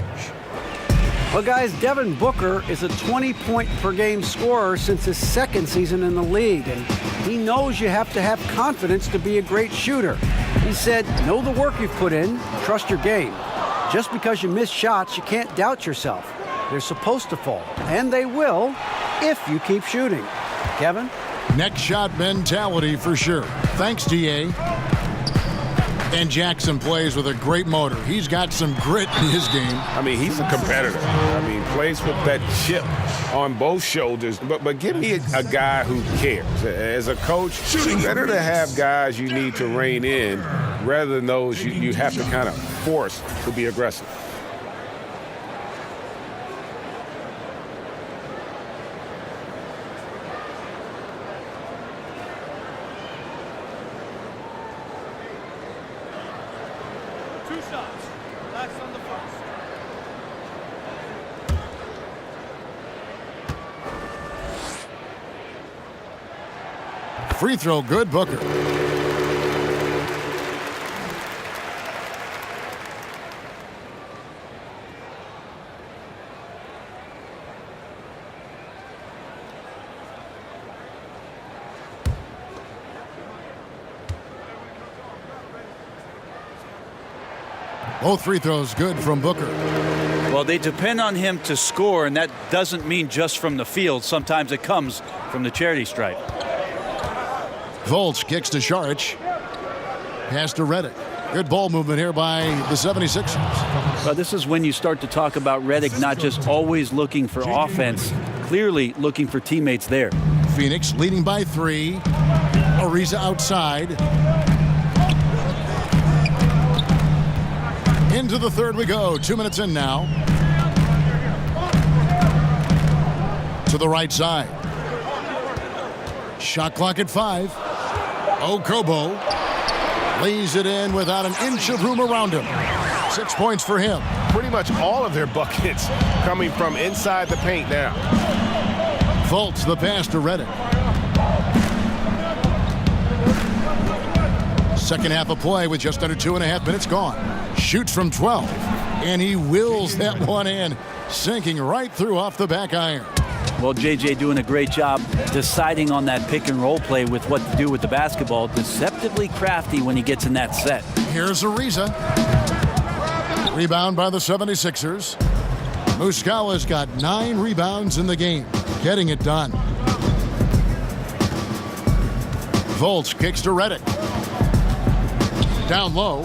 Well, guys, Devin Booker is a 20-point-per-game scorer since his 2nd season in the league, and he knows you have to have confidence to be a great shooter. He said, know the work you've put in, trust your game. Just because you miss shots, you can't doubt yourself. They're supposed to fall, and they will if you keep shooting. Kevin? Next shot mentality for sure. Thanks, DA. And Jackson plays with a great motor. He's got some grit in his game. I mean, he's a competitor. I mean, plays with that chip on both shoulders. But give me a guy who cares. As a coach, it's better to have guys you need to rein in rather than those you have to kind of force to be aggressive. Free throw good, Booker. Both free throws good from Booker. Well, they depend on him to score, and that doesn't mean just from the field. Sometimes it comes from the charity stripe. Fultz kicks to Šarić. Pass to Redick. Good ball movement here by the 76ers. Well, this is when you start to talk about Redick not just always looking for offense, clearly looking for teammates there. Phoenix leading by 3. Ariza outside. Into the third we go. 2 minutes in now. To the right side. Shot clock at 5. Okobo lays it in without an inch of room around him. 6 points for him. Pretty much all of their buckets coming from inside the paint now. Fultz the pass to Redick. Second half of play with just under 2.5 minutes gone. Shoots from 12, and he wills that one in, sinking right through off the back iron. Well, JJ doing a great job deciding on that pick and roll play with what to do with the basketball. Deceptively crafty when he gets in that set. Here's Ariza. Rebound by the 76ers. Muscala's got 9 rebounds in the game, getting it done. Fultz kicks to Redick. Down low.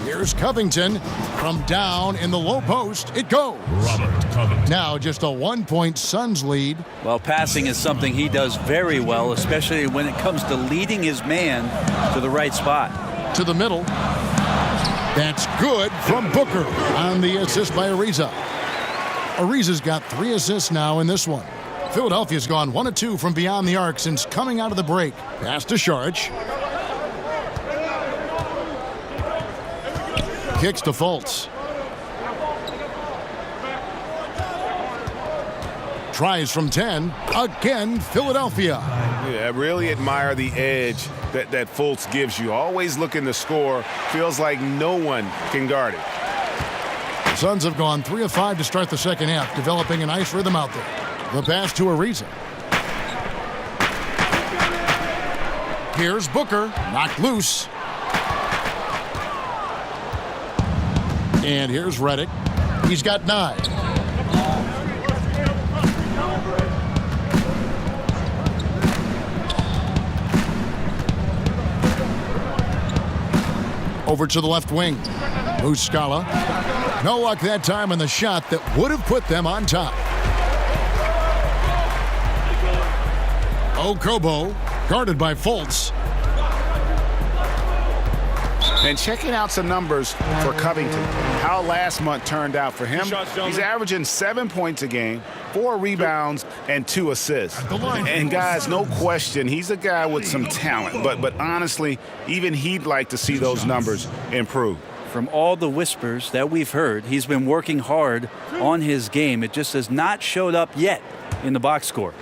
Here's Covington. From down in the low post, it goes. Robert Covington. Now just a 1-point Suns lead. Well, passing is something he does very well, especially when it comes to leading his man to the right spot. To the middle. That's good from Booker on the assist by Ariza. Ariza's got 3 assists now in this one. Philadelphia's gone 1 of 2 from beyond the arc since coming out of the break. Pass to Šarić. Kicks to Fultz. Tries from 10. Again, Philadelphia. Yeah, I really admire the edge that Fultz gives you. Always looking to score. Feels like no one can guard it. Suns have gone 3 of 5 to start the second half, developing a nice rhythm out there. The pass to Ariza. Here's Booker. Knocked loose. And here's Redick. He's got 9. Over to the left wing. Muscala. No luck that time on the shot that would have put them on top. Okobo, guarded by Fultz. And checking out some numbers for Covington, how last month turned out for him. He's averaging 7 points a game, 4 rebounds, and 2 assists. And guys, no question, he's a guy with some talent. But honestly, even he'd like to see those numbers improve. From all the whispers that we've heard, he's been working hard on his game. It just has not showed up yet in the box score.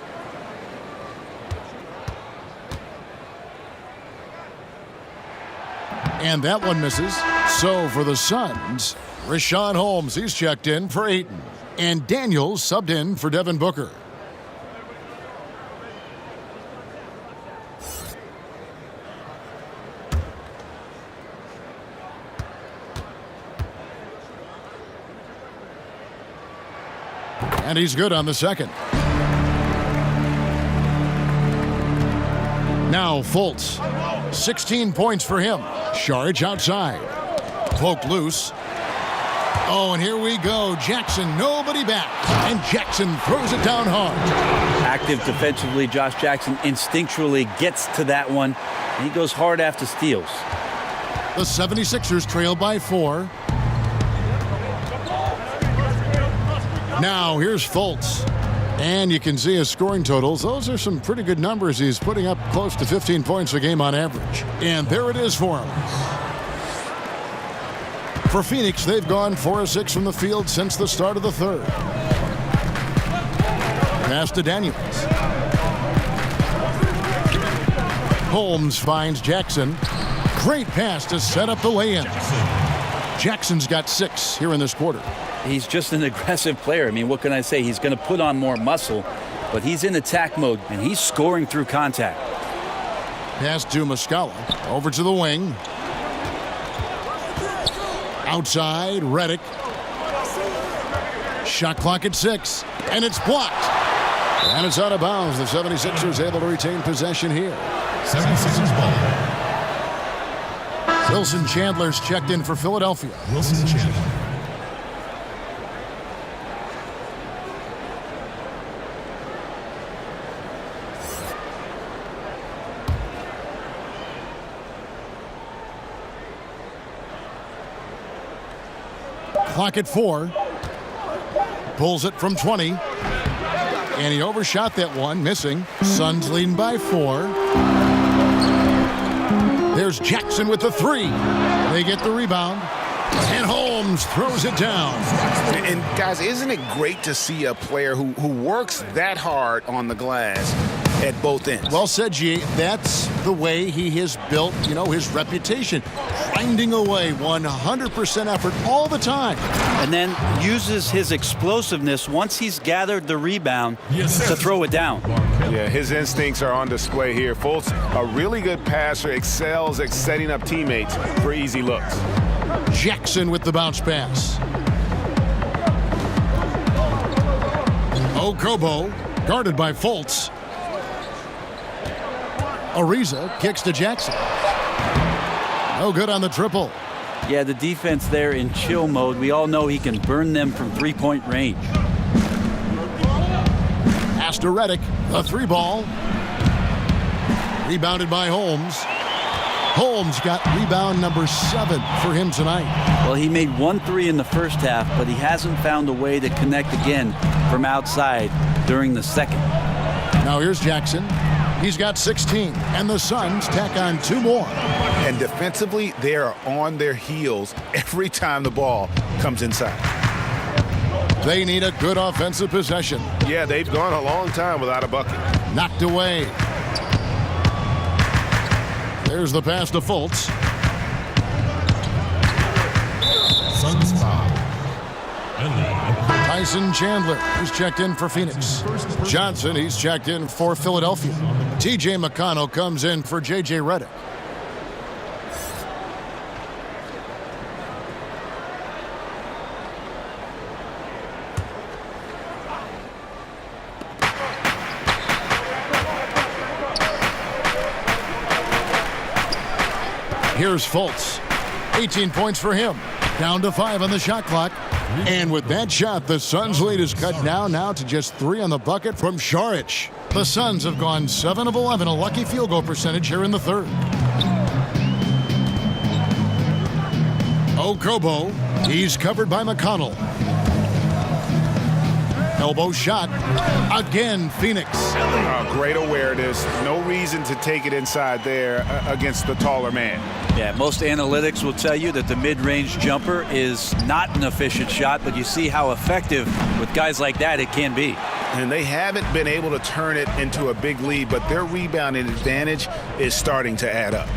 And that one misses. So for the Suns, Richaun Holmes, he's checked in for Ayton. And Daniels subbed in for Devin Booker. And he's good on the second. Now Fultz. 16 points for him. Saric outside. Poked loose. Oh, and here we go. Jackson, nobody back. And Jackson throws it down hard. Active defensively, Josh Jackson instinctually gets to that one. And he goes hard after steals. The 76ers trail by 4. Now here's Fultz. And you can see his scoring totals. Those are some pretty good numbers. He's putting up close to 15 points a game on average. And there it is for him. For Phoenix, they've gone 4 of 6 from the field since the start of the third. Pass to Daniels. Holmes finds Jackson. Great pass to set up the lay-in. Jackson's got 6 here in this quarter. He's just an aggressive player. I mean, what can I say? He's going to put on more muscle, but he's in attack mode, and he's scoring through contact. Pass to Muscala. Over to the wing. Outside, Redick. Shot clock at 6, and it's blocked. And it's out of bounds. The 76ers able to retain possession here. 76ers ball. Wilson Chandler's checked in for Philadelphia. Wilson Chandler. Clock at 4. Pulls it from 20. And he overshot that one, missing. Suns leading by 4. There's Jackson with the 3. They get the rebound. And Holmes throws it down. And guys, isn't it great to see a player who works that hard on the glass at both ends? Well said, G. That's the way he has built, his reputation. Grinding away 100% effort all the time. And then uses his explosiveness once he's gathered the rebound to throw it down. Yeah, his instincts are on display here. Fultz, a really good passer, excels at setting up teammates for easy looks. Jackson with the bounce pass. Okobo, guarded by Fultz. Ariza kicks to Jackson. No good on the triple. Yeah, the defense there in chill mode. We all know he can burn them from three-point range. Pass to Redick, a 3-ball. Rebounded by Holmes. Holmes got rebound number 7 for him tonight. Well, he made 1 3 in the first half, but he hasn't found a way to connect again from outside during the second. Now here's Jackson. He's got 16, and the Suns tack on 2 more. And defensively, they are on their heels every time the ball comes inside. They need a good offensive possession. Yeah, they've gone a long time without a bucket. Knocked away. There's the pass to Fultz. Suns foul. Tyson Chandler, he's checked in for Phoenix. Johnson, he's checked in for Philadelphia. T.J. McConnell comes in for J.J. Redick. Here's Fultz. 18 points for him. Down to 5 on the shot clock. And with that shot, the Suns' lead is cut down now to just 3 on the bucket from Saric. The Suns have gone 7 of 11, a lucky field goal percentage here in the third. Okobo, he's covered by McConnell. Elbow shot. Again, Phoenix. Great awareness. No reason to take it inside there against the taller man. Yeah, most analytics will tell you that the mid-range jumper is not an efficient shot, but you see how effective with guys like that it can be. And they haven't been able to turn it into a big lead, but their rebounding advantage is starting to add up.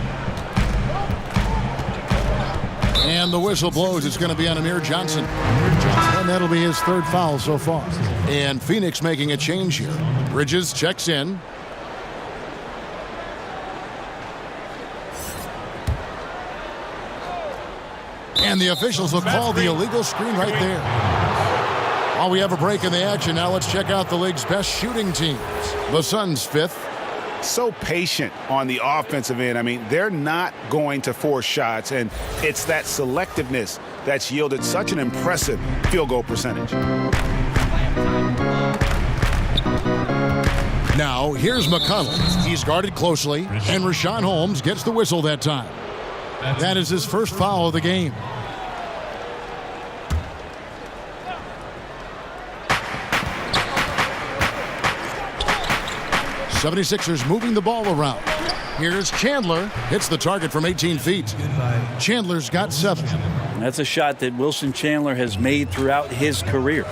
And the whistle blows. It's going to be on Amir Johnson. And that'll be his third foul so far. And Phoenix making a change here. Bridges checks in. And the officials will call the illegal screen right there. While we have a break in the action, now let's check out the league's best shooting teams. The Suns 5th. So patient on the offensive end. I mean, they're not going to force shots, and it's that selectiveness that's yielded such an impressive field goal percentage. Now, here's McConnell. He's guarded closely, and Rashawn Holmes gets the whistle that time. That is his first foul of the game. '76ers moving the ball around. Here's Chandler. Hits the target from 18 feet. Chandler's got 7. That's a shot that Wilson Chandler has made throughout his career.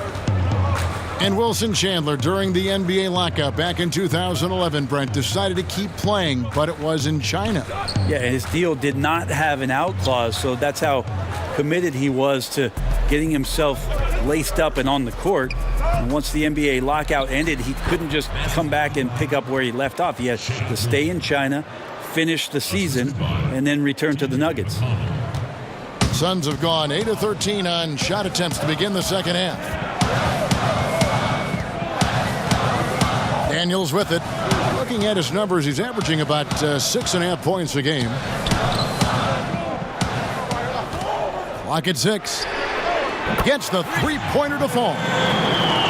And Wilson Chandler, during the NBA lockout back in 2011, Brent, decided to keep playing, but it was in China. Yeah, his deal did not have an out clause, so that's how committed he was to getting himself laced up and on the court. And once the NBA lockout ended, he couldn't just come back and pick up where he left off. He had to stay in China, finish the season, and then return to the Nuggets. Suns have gone 8 of 13 on shot attempts to begin the second half. Daniels with it. Looking at his numbers, he's averaging about 6.5 points a game. Clock at 6. Gets the three-pointer to fall.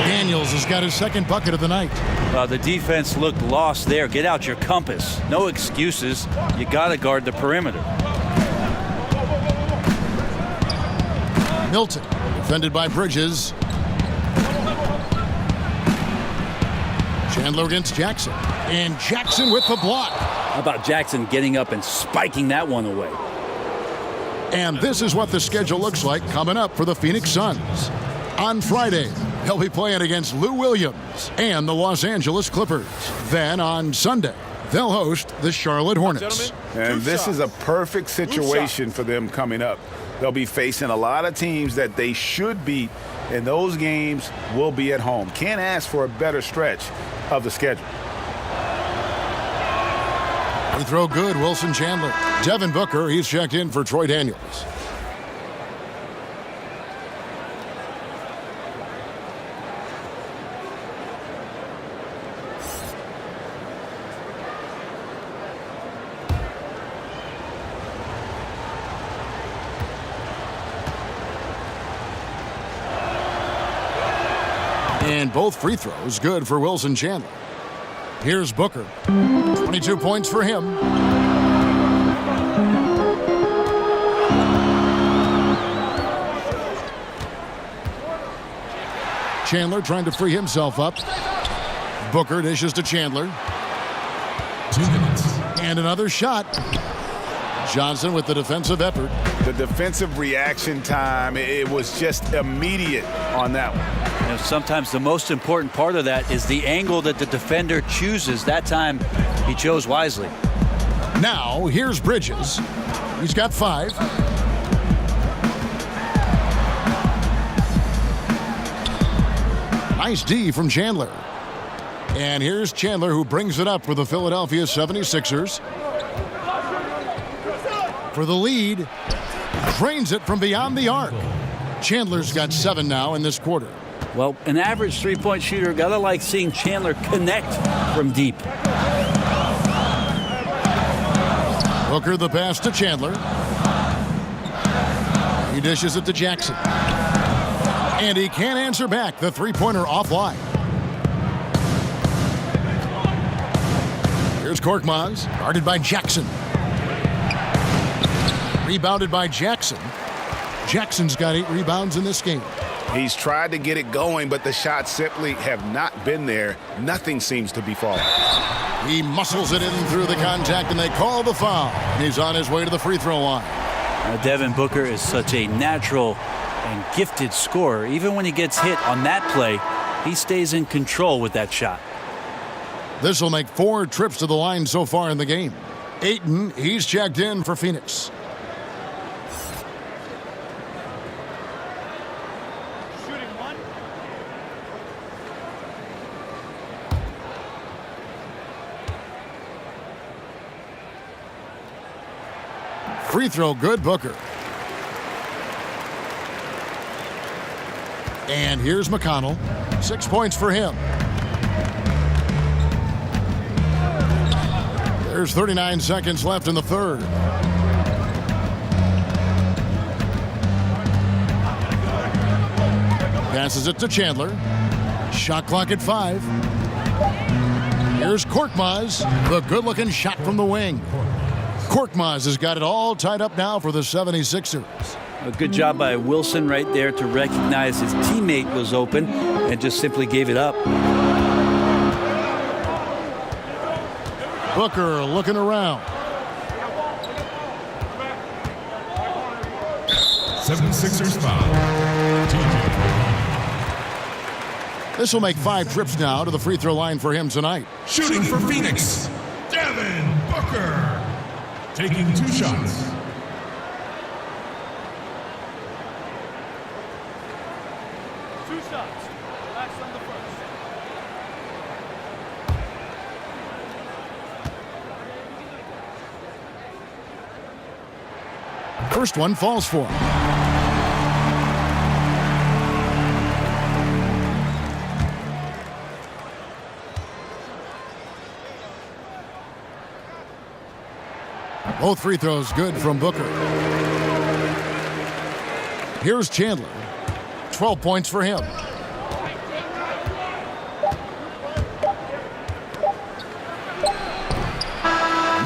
Daniels has got his second bucket of the night. Well, the defense looked lost there. Get out your compass. No excuses. You got to guard the perimeter. Milton, defended by Bridges. Chandler against Jackson. And Jackson with the block. How about Jackson getting up and spiking that one away? And this is what the schedule looks like coming up for the Phoenix Suns. On Friday, they'll be playing against Lou Williams and the Los Angeles Clippers. Then on Sunday, they'll host the Charlotte Hornets. And this is a perfect situation for them coming up. They'll be facing a lot of teams that they should beat, and those games will be at home. Can't ask for a better stretch of the schedule. Free throw good, Wilson Chandler. Devin Booker, he's checked in for Troy Daniels. And both free throws good for Wilson Chandler. Here's Booker. 22 points for him. Chandler trying to free himself up. Booker dishes to Chandler. 2 minutes. And another shot. Johnson with the defensive effort. The defensive reaction time, it was just immediate on that one. And sometimes the most important part of that is the angle that the defender chooses. That time, he chose wisely. Now, here's Bridges. He's got 5. Nice D from Chandler. And here's Chandler, who brings it up for the Philadelphia 76ers. For the lead. Drains it from beyond the arc. Chandler's got 7 now in this quarter. Well, an average three-point shooter, gotta like seeing Chandler connect from deep. Booker the pass to Chandler. He dishes it to Jackson. And he can't answer back. The three-pointer offline. Here's Korkmaz, guarded by Jackson. Rebounded by Jackson. Jackson's got 8 rebounds in this game. He's tried to get it going, but the shots simply have not been there. Nothing seems to be falling. He muscles it in through the contact, and they call the foul. He's on his way to the free throw line. Devin Booker is such a natural and gifted scorer. Even when he gets hit on that play, he stays in control with that shot. This will make 4 trips to the line so far in the game. Ayton, he's checked in for Phoenix. Free throw good, Booker. And here's McConnell. 6 points for him. There's 39 seconds left in the third. Passes it to Chandler. Shot clock at 5. Here's Korkmaz. The good-looking shot from the wing. Korkmaz has got it all tied up now for the 76ers. A good job by Wilson right there to recognize his teammate was open and just simply gave it up. Booker looking around. 76ers foul. This will make 5 trips now to the free throw line for him tonight. Shooting for Phoenix, Devin Booker. Taking 2 shots. First one falls for him. Both free throws good from Booker. Here's Chandler. 12 points for him.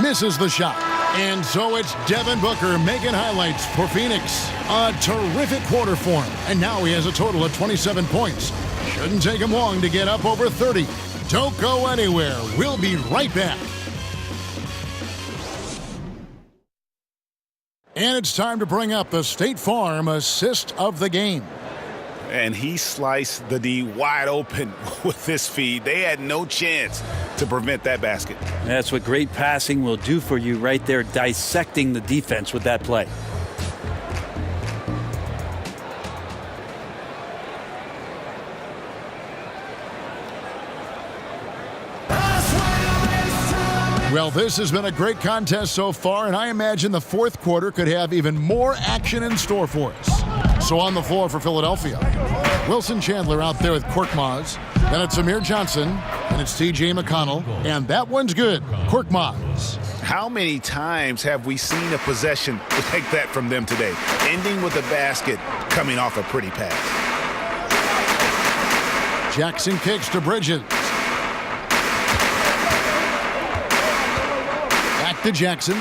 Misses the shot. And so it's Devin Booker making highlights for Phoenix. A terrific quarter for him. And now he has a total of 27 points. Shouldn't take him long to get up over 30. Don't go anywhere. We'll be right back. And it's time to bring up the State Farm assist of the game. And he sliced the D wide open with this feed. They had no chance to prevent that basket. That's what great passing will do for you right there, dissecting the defense with that play. Well, this has been a great contest so far, and I imagine the fourth quarter could have even more action in store for us. So on the floor for Philadelphia, Wilson Chandler out there with Korkmaz. Then it's Amir Johnson, and it's T.J. McConnell, and that one's good, Korkmaz. How many times have we seen a possession like that from them today, ending with a basket coming off a pretty pass? Jackson kicks to Bridges. Back to Jackson.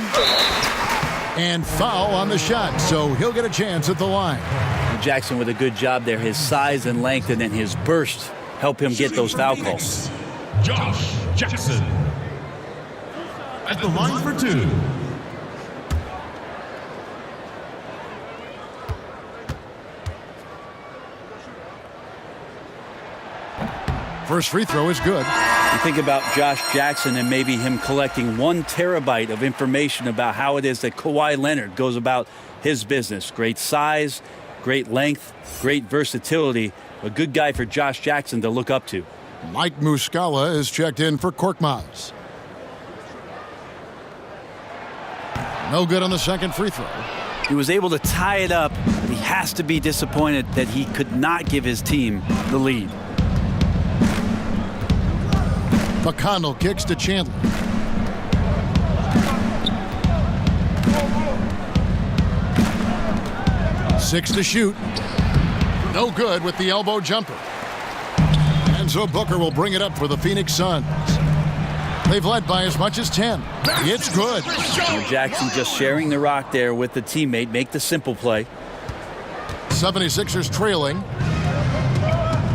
And foul on the shot, so he'll get a chance at the line. Jackson with a good job there. His size and length and then his burst help him get those foul calls. Josh Jackson at the line for 2. First free throw is good. You think about Josh Jackson and maybe him collecting 1 terabyte of information about how it is that Kawhi Leonard goes about his business. Great size, great length, great versatility. A good guy for Josh Jackson to look up to. Mike Muscala is checked in for Korkmaz. No good on the second free throw. He was able to tie it up. But he has to be disappointed that he could not give his team the lead. McConnell kicks to Chandler. Six to shoot. No good with the elbow jumper. And so Booker will bring it up for the Phoenix Suns. They've led by as much as 10. It's good. Jackson just sharing the rock there with the teammate. Make the simple play. 76ers trailing.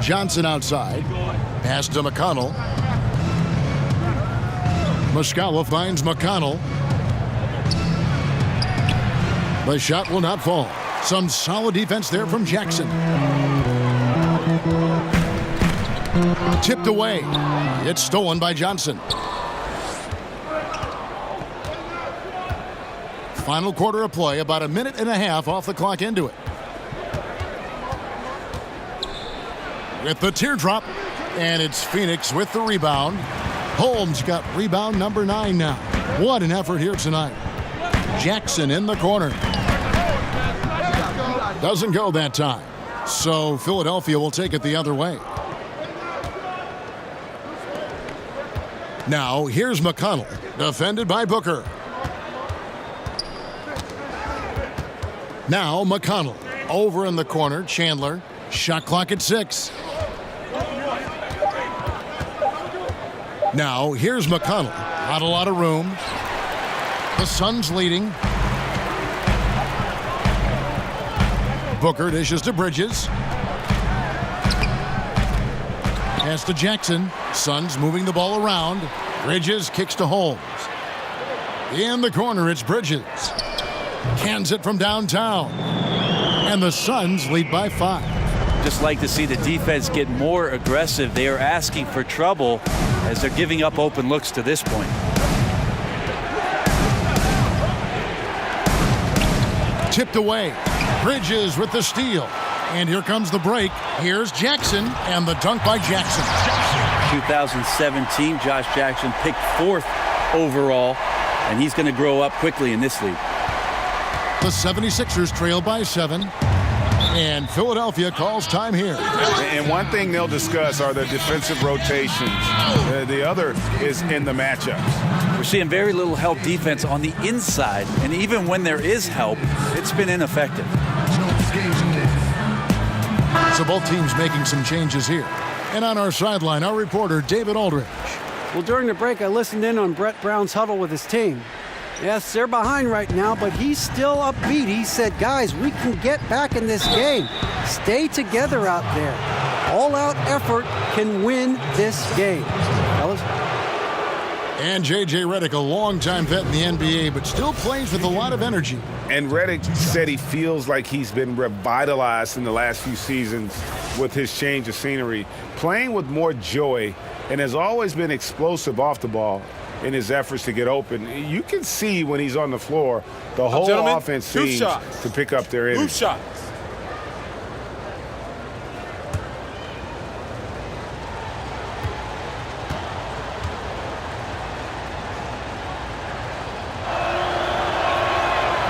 Johnson outside. Pass to McConnell. Muscala finds McConnell. The shot will not fall. Some solid defense there from Jackson. Tipped away. It's stolen by Johnson. Final quarter of play, about a minute and a half off the clock into it. With the teardrop, and it's Phoenix with the rebound. Holmes got rebound number 9 now. What an effort here tonight. Jackson in the corner. Doesn't go that time. So Philadelphia will take it the other way. Now here's McConnell, defended by Booker. Now McConnell over in the corner. Chandler. Shot clock at 6. Now here's McConnell. Not a lot of room. The Suns leading. Booker dishes to Bridges. Pass to Jackson. Suns moving the ball around. Bridges kicks to Holmes. In the corner, it's Bridges. Cans it from downtown. And the Suns lead by 5. Just like to see the defense get more aggressive. They are asking for trouble as they're giving up open looks to this point. Tipped away. Bridges with the steal. And here comes the break. Here's Jackson and the dunk by Jackson. 2017, Josh Jackson picked 4th overall, and he's going to grow up quickly in this league. The 76ers trail by 7. And Philadelphia calls time here. And one thing they'll discuss are the defensive rotations. The other is in the matchups. We're seeing very little help defense on the inside, and even when there is help, it's been ineffective. So both teams making some changes here. And on our sideline, our reporter, David Aldridge. Well, during the break, I listened in on Brett Brown's huddle with his team. Yes, they're behind right now, but he's still upbeat. He said, guys, we can get back in this game. Stay together out there. All-out effort can win this game. Fellas? And J.J. Redick, a longtime vet in the NBA, but still plays with a lot of energy. And Redick said he feels like he's been revitalized in the last few seasons with his change of scenery, playing with more joy, and has always been explosive off the ball in his efforts to get open. You can see when he's on the floor, the whole offense seems to pick up their energy. Loose shots.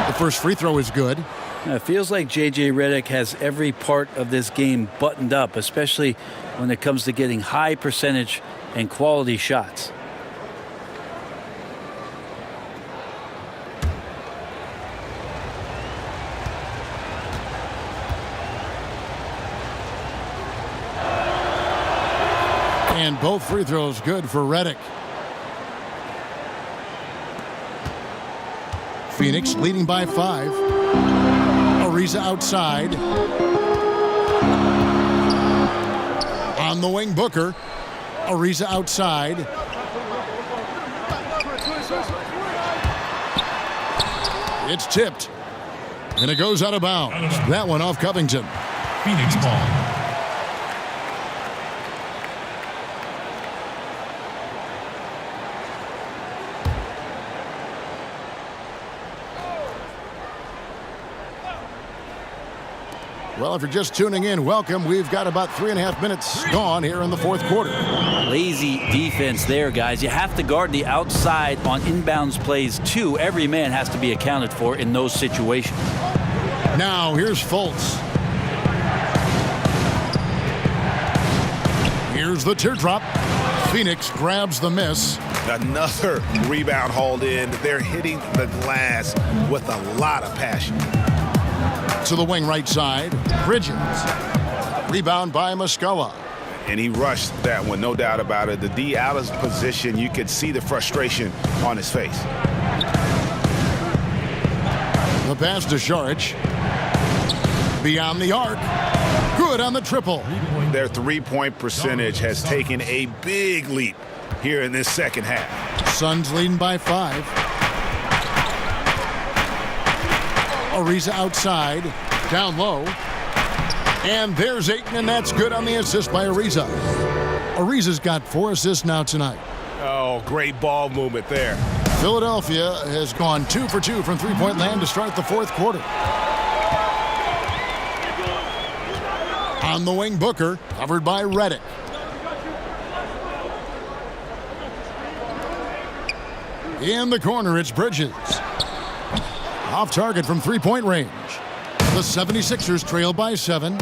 The first free throw is good. It feels like J.J. Redick has every part of this game buttoned up, especially when it comes to getting high percentage and quality shots. And both free throws good for Redick. Phoenix leading by 5. Ariza outside. On the wing, Booker. Ariza outside. It's tipped. And it goes out of bounds. That one off Covington. Phoenix ball. Well, if you're just tuning in, welcome. We've got about 3.5 minutes gone here in the fourth quarter. Lazy defense there, guys. You have to guard the outside on inbounds plays, too. Every man has to be accounted for in those situations. Now, here's Fultz. Here's the teardrop. Phoenix grabs the miss. Another rebound hauled in. They're hitting the glass with a lot of passion. To the wing right side, Bridges. Rebound by Muscala. And he rushed that one, no doubt about it. The D out of position, you could see the frustration on his face. The pass to Šarić. Beyond the arc. Good on the triple. Their three-point percentage has taken a big leap here in this second half. Suns leading by 5. Ariza outside. Down low. And there's Ayton, and that's good on the assist by Ariza. Ariza's got 4 assists now tonight. Oh, great ball movement there. Philadelphia has gone 2 for 2 from three-point land to start the fourth quarter. On the wing, Booker, covered by Redick. In the corner, it's Bridges. Off target from three-point range. The 76ers trail by 7.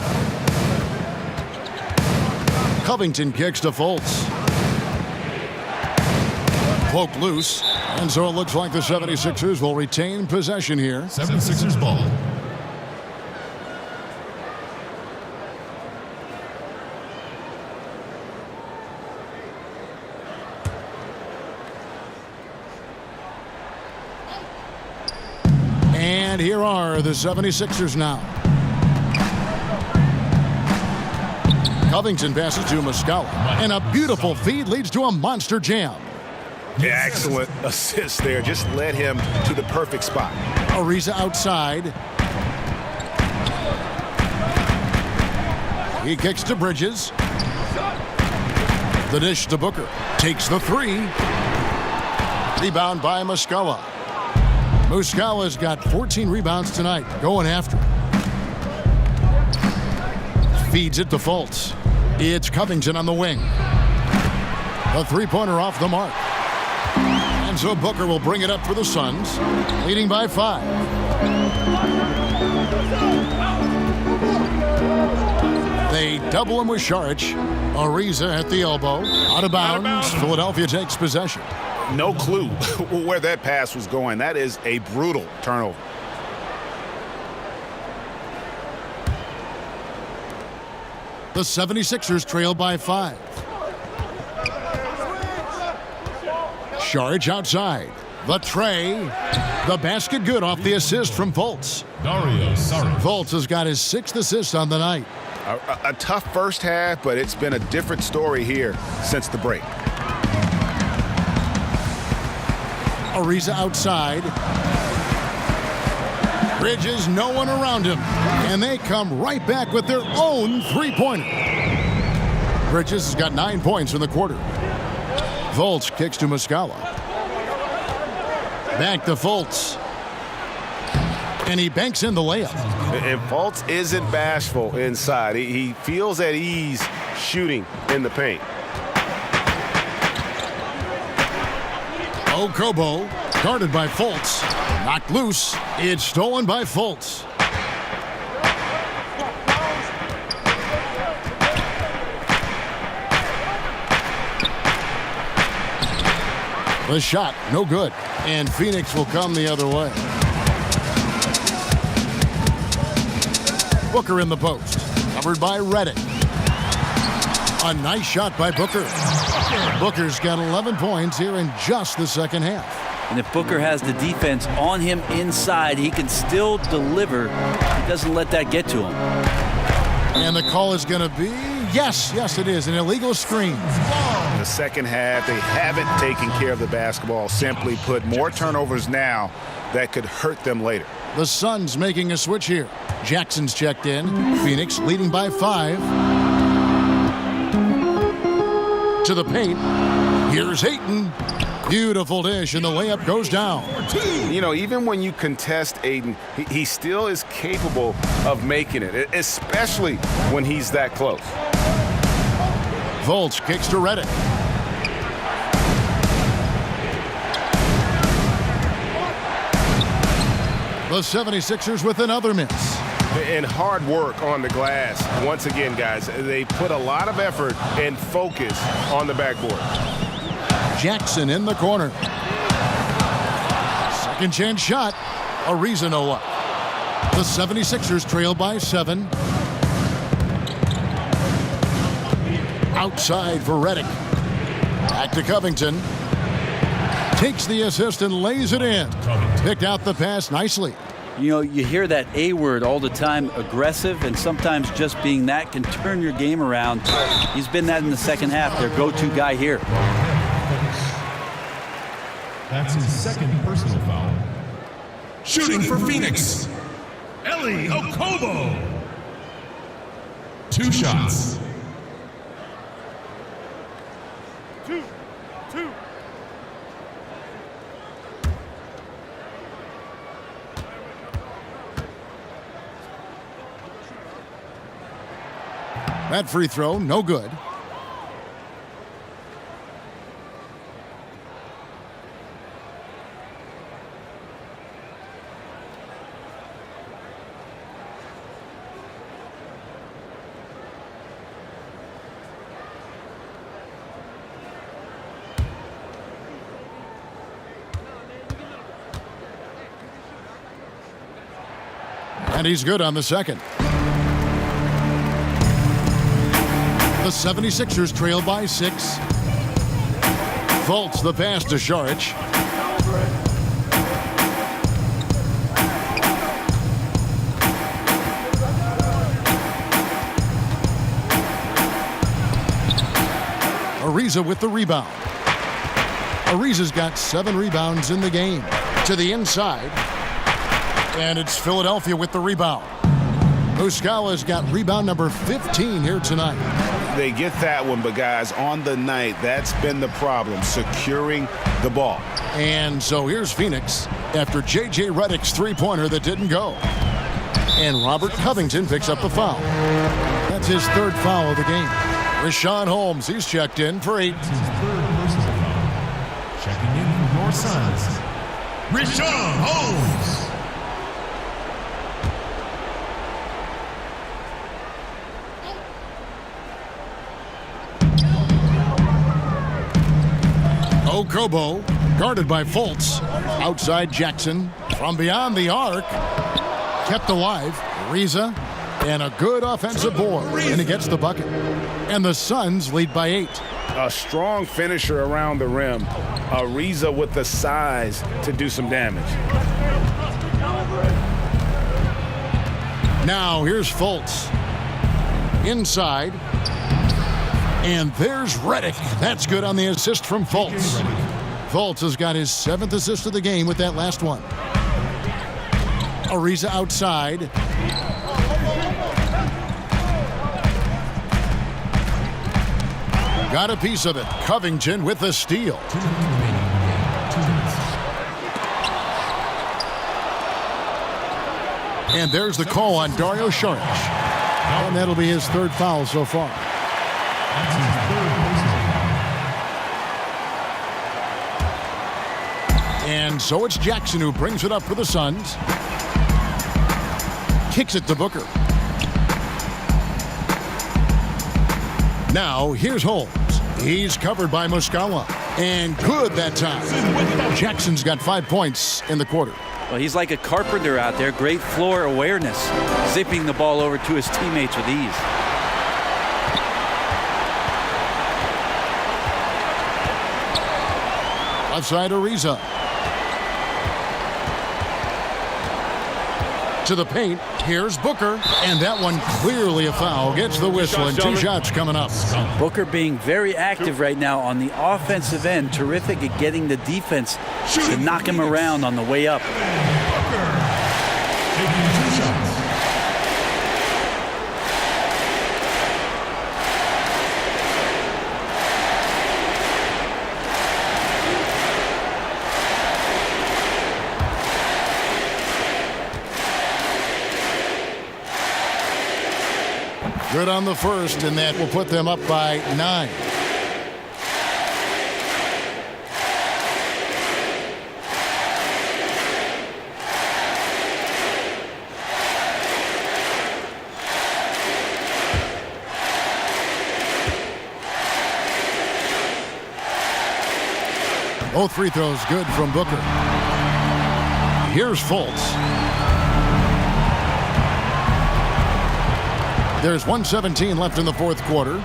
Covington kicks to Fultz. Poke loose. And so it looks like the 76ers will retain possession here. 76ers ball. And here are the 76ers now. Covington passes to Muscala. And a beautiful feed leads to a monster jam. Yeah, excellent assist there. Just led him to the perfect spot. Ariza outside. He kicks to Bridges. The dish to Booker. Takes the 3. Rebound by Muscala. Muscala's got 14 rebounds tonight. Going after it. Feeds it to Fultz. It's Covington on the wing. A three-pointer off the mark. And so Booker will bring it up for the Suns, leading by 5. They double him with Saric. Ariza at the elbow. Out of bounds. Philadelphia takes possession. No clue where that pass was going. That is a brutal turnover. The 76ers trail by 5. Saric outside. The tray. The basket good off the assist from Fultz. Fultz has got his 6th assist on the night. A tough first half, but it's been a different story here since the break. Ariza outside. Bridges, no one around him. And they come right back with their own three-pointer. Bridges has got 9 points in the quarter. Fultz kicks to Muscala. Back to Fultz. And he banks in the layup. And Fultz isn't bashful inside. He feels at ease shooting in the paint. Okobo, guarded by Fultz. Knocked loose. It's stolen by Fultz. The shot, no good. And Phoenix will come the other way. Booker in the post. Covered by Redick. A nice shot by Booker. Booker's got 11 points here in just the second half. And if Booker has the defense on him inside, he can still deliver. He doesn't let that get to him. And the call is going to be, yes, it is, an illegal screen. In the second half, they haven't taken care of the basketball. Simply put, more turnovers now that could hurt them later. The Suns making a switch here. Jackson's checked in. Phoenix leading by 5. To the paint. Here's Ayton. Beautiful dish, and the layup goes down. You know, even when you contest Ayton, he still is capable of making it, especially when he's that close. Fultz kicks to Redick. The 76ers with another miss. And hard work on the glass. Once again, guys, they put a lot of effort and focus on the backboard. Jackson in the corner. Second chance shot. Ariza no luck. The 76ers trail by 7. Outside for Redick. Back to Covington. Takes the assist and lays it in. Picked out the pass nicely. You know, you hear that A word all the time, aggressive, and sometimes just being that can turn your game around. He's been that in the second half, their go-to guy here. That's his second personal foul. Shooting for Phoenix, Eli Okobo. 2 shots. Two. That free throw, no good. And he's good on the second. The 76ers trail by 6. Fultz the pass to Šarić. Ariza with the rebound. Ariza's got 7 rebounds in the game. To the inside. And it's Philadelphia with the rebound. Muscala's got rebound number 15 here tonight. They get that one, but guys, on the night, that's been the problem, securing the ball. And so here's Phoenix after J.J. Redick's three-pointer that didn't go. And Robert Covington picks up the foul. That's his 3rd foul of the game. Richaun Holmes, he's checked in for 8. That's his 3rd personal foul. Checking in for your Suns, Richaun Holmes. Okobo, guarded by Fultz. Outside Jackson. From beyond the arc. Kept alive. Ariza. And a good offensive board. And he gets the bucket. And the Suns lead by 8. A strong finisher around the rim. Ariza with the size to do some damage. Now here's Fultz. Inside. And there's Redick. That's good on the assist from Fultz. Fultz has got his 7th assist of the game with that last one. Ariza outside. Got a piece of it. Covington with the steal. And there's the call on Dario Šarić. And that'll be his 3rd foul so far. And so it's Jackson who brings it up for the Suns. Kicks it to Booker. Now here's Holmes. He's covered by Muscala. And good that time. Jackson's got 5 points in the quarter. Well, he's like a carpenter out there. Great floor awareness. Zipping the ball over to his teammates with ease. Outside Ariza. To the paint. Here's Booker. And that one clearly a foul. Gets the whistle and 2 shots coming up. Booker being very active right now on the offensive end. Terrific at getting the defense to knock him around on the way up. Booker taking 2 shots. Good on the first, and that will put them up by 9. Both free throws good from Booker. Here's Fultz. There's 1:17 left in the 4th quarter.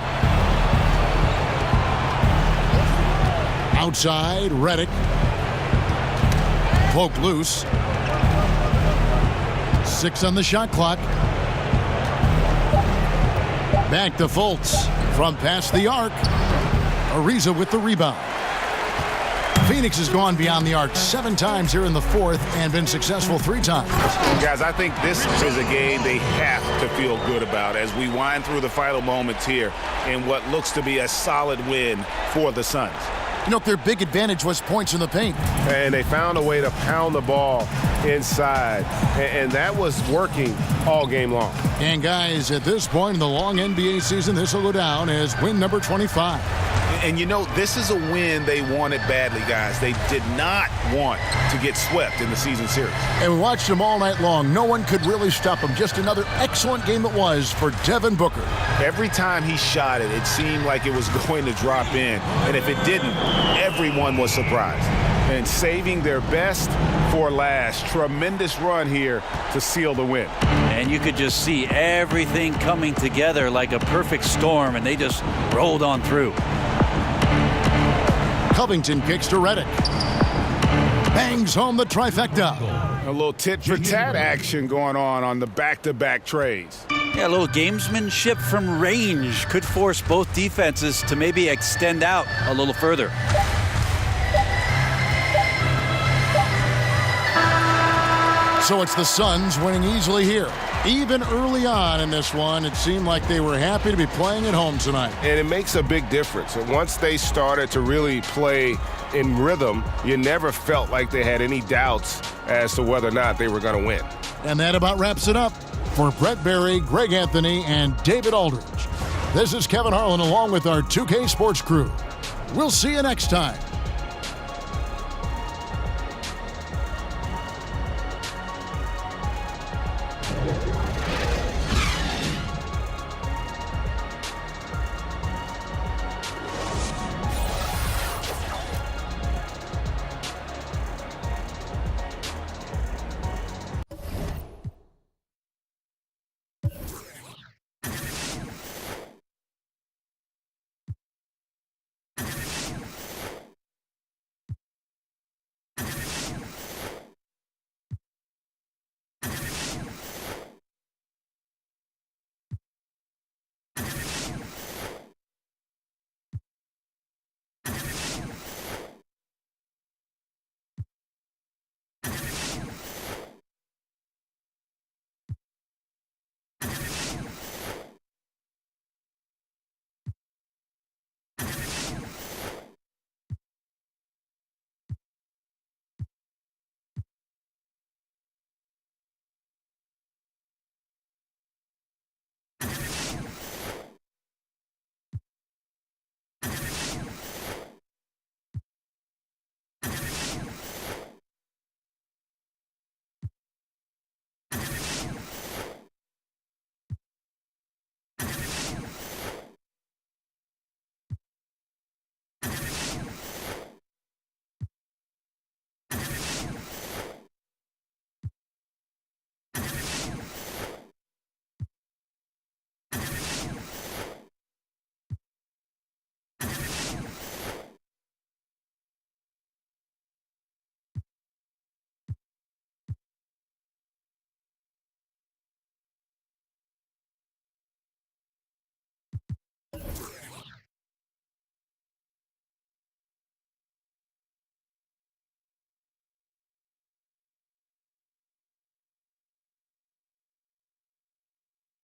Outside, Redick. Poked loose. 6 on the shot clock. Back to Fultz from past the arc. Ariza with the rebound. Phoenix has gone beyond the arc 7 times here in the fourth and been successful 3 times. Guys, I think this is a game they have to feel good about as we wind through the final moments here in what looks to be a solid win for the Suns. You know, their big advantage was points in the paint. And they found a way to pound the ball inside, and that was working all game long. And guys, at this point in the long NBA season, this will go down as win number 25. And you know, this is a win they wanted badly, guys. They did not want to get swept in the season series. And we watched them all night long. No one could really stop them. Just another excellent game it was for Devin Booker. Every time he shot it, it seemed like it was going to drop in. And if it didn't, everyone was surprised. And saving their best for last. Tremendous run here to seal the win. And you could just see everything coming together like a perfect storm, and they just rolled on through. Covington kicks to Redick. Bangs home the trifecta. A little tit-for-tat action going on the back-to-back trades. Yeah, a little gamesmanship from range could force both defenses to maybe extend out a little further. So it's the Suns winning easily here. Even early on in this one, it seemed like they were happy to be playing at home tonight. And it makes a big difference. And once they started to really play in rhythm, you never felt like they had any doubts as to whether or not they were going to win. And that about wraps it up. For Brett Berry, Greg Anthony, and David Aldridge, this is Kevin Harlan along with our 2K Sports crew. We'll see you next time.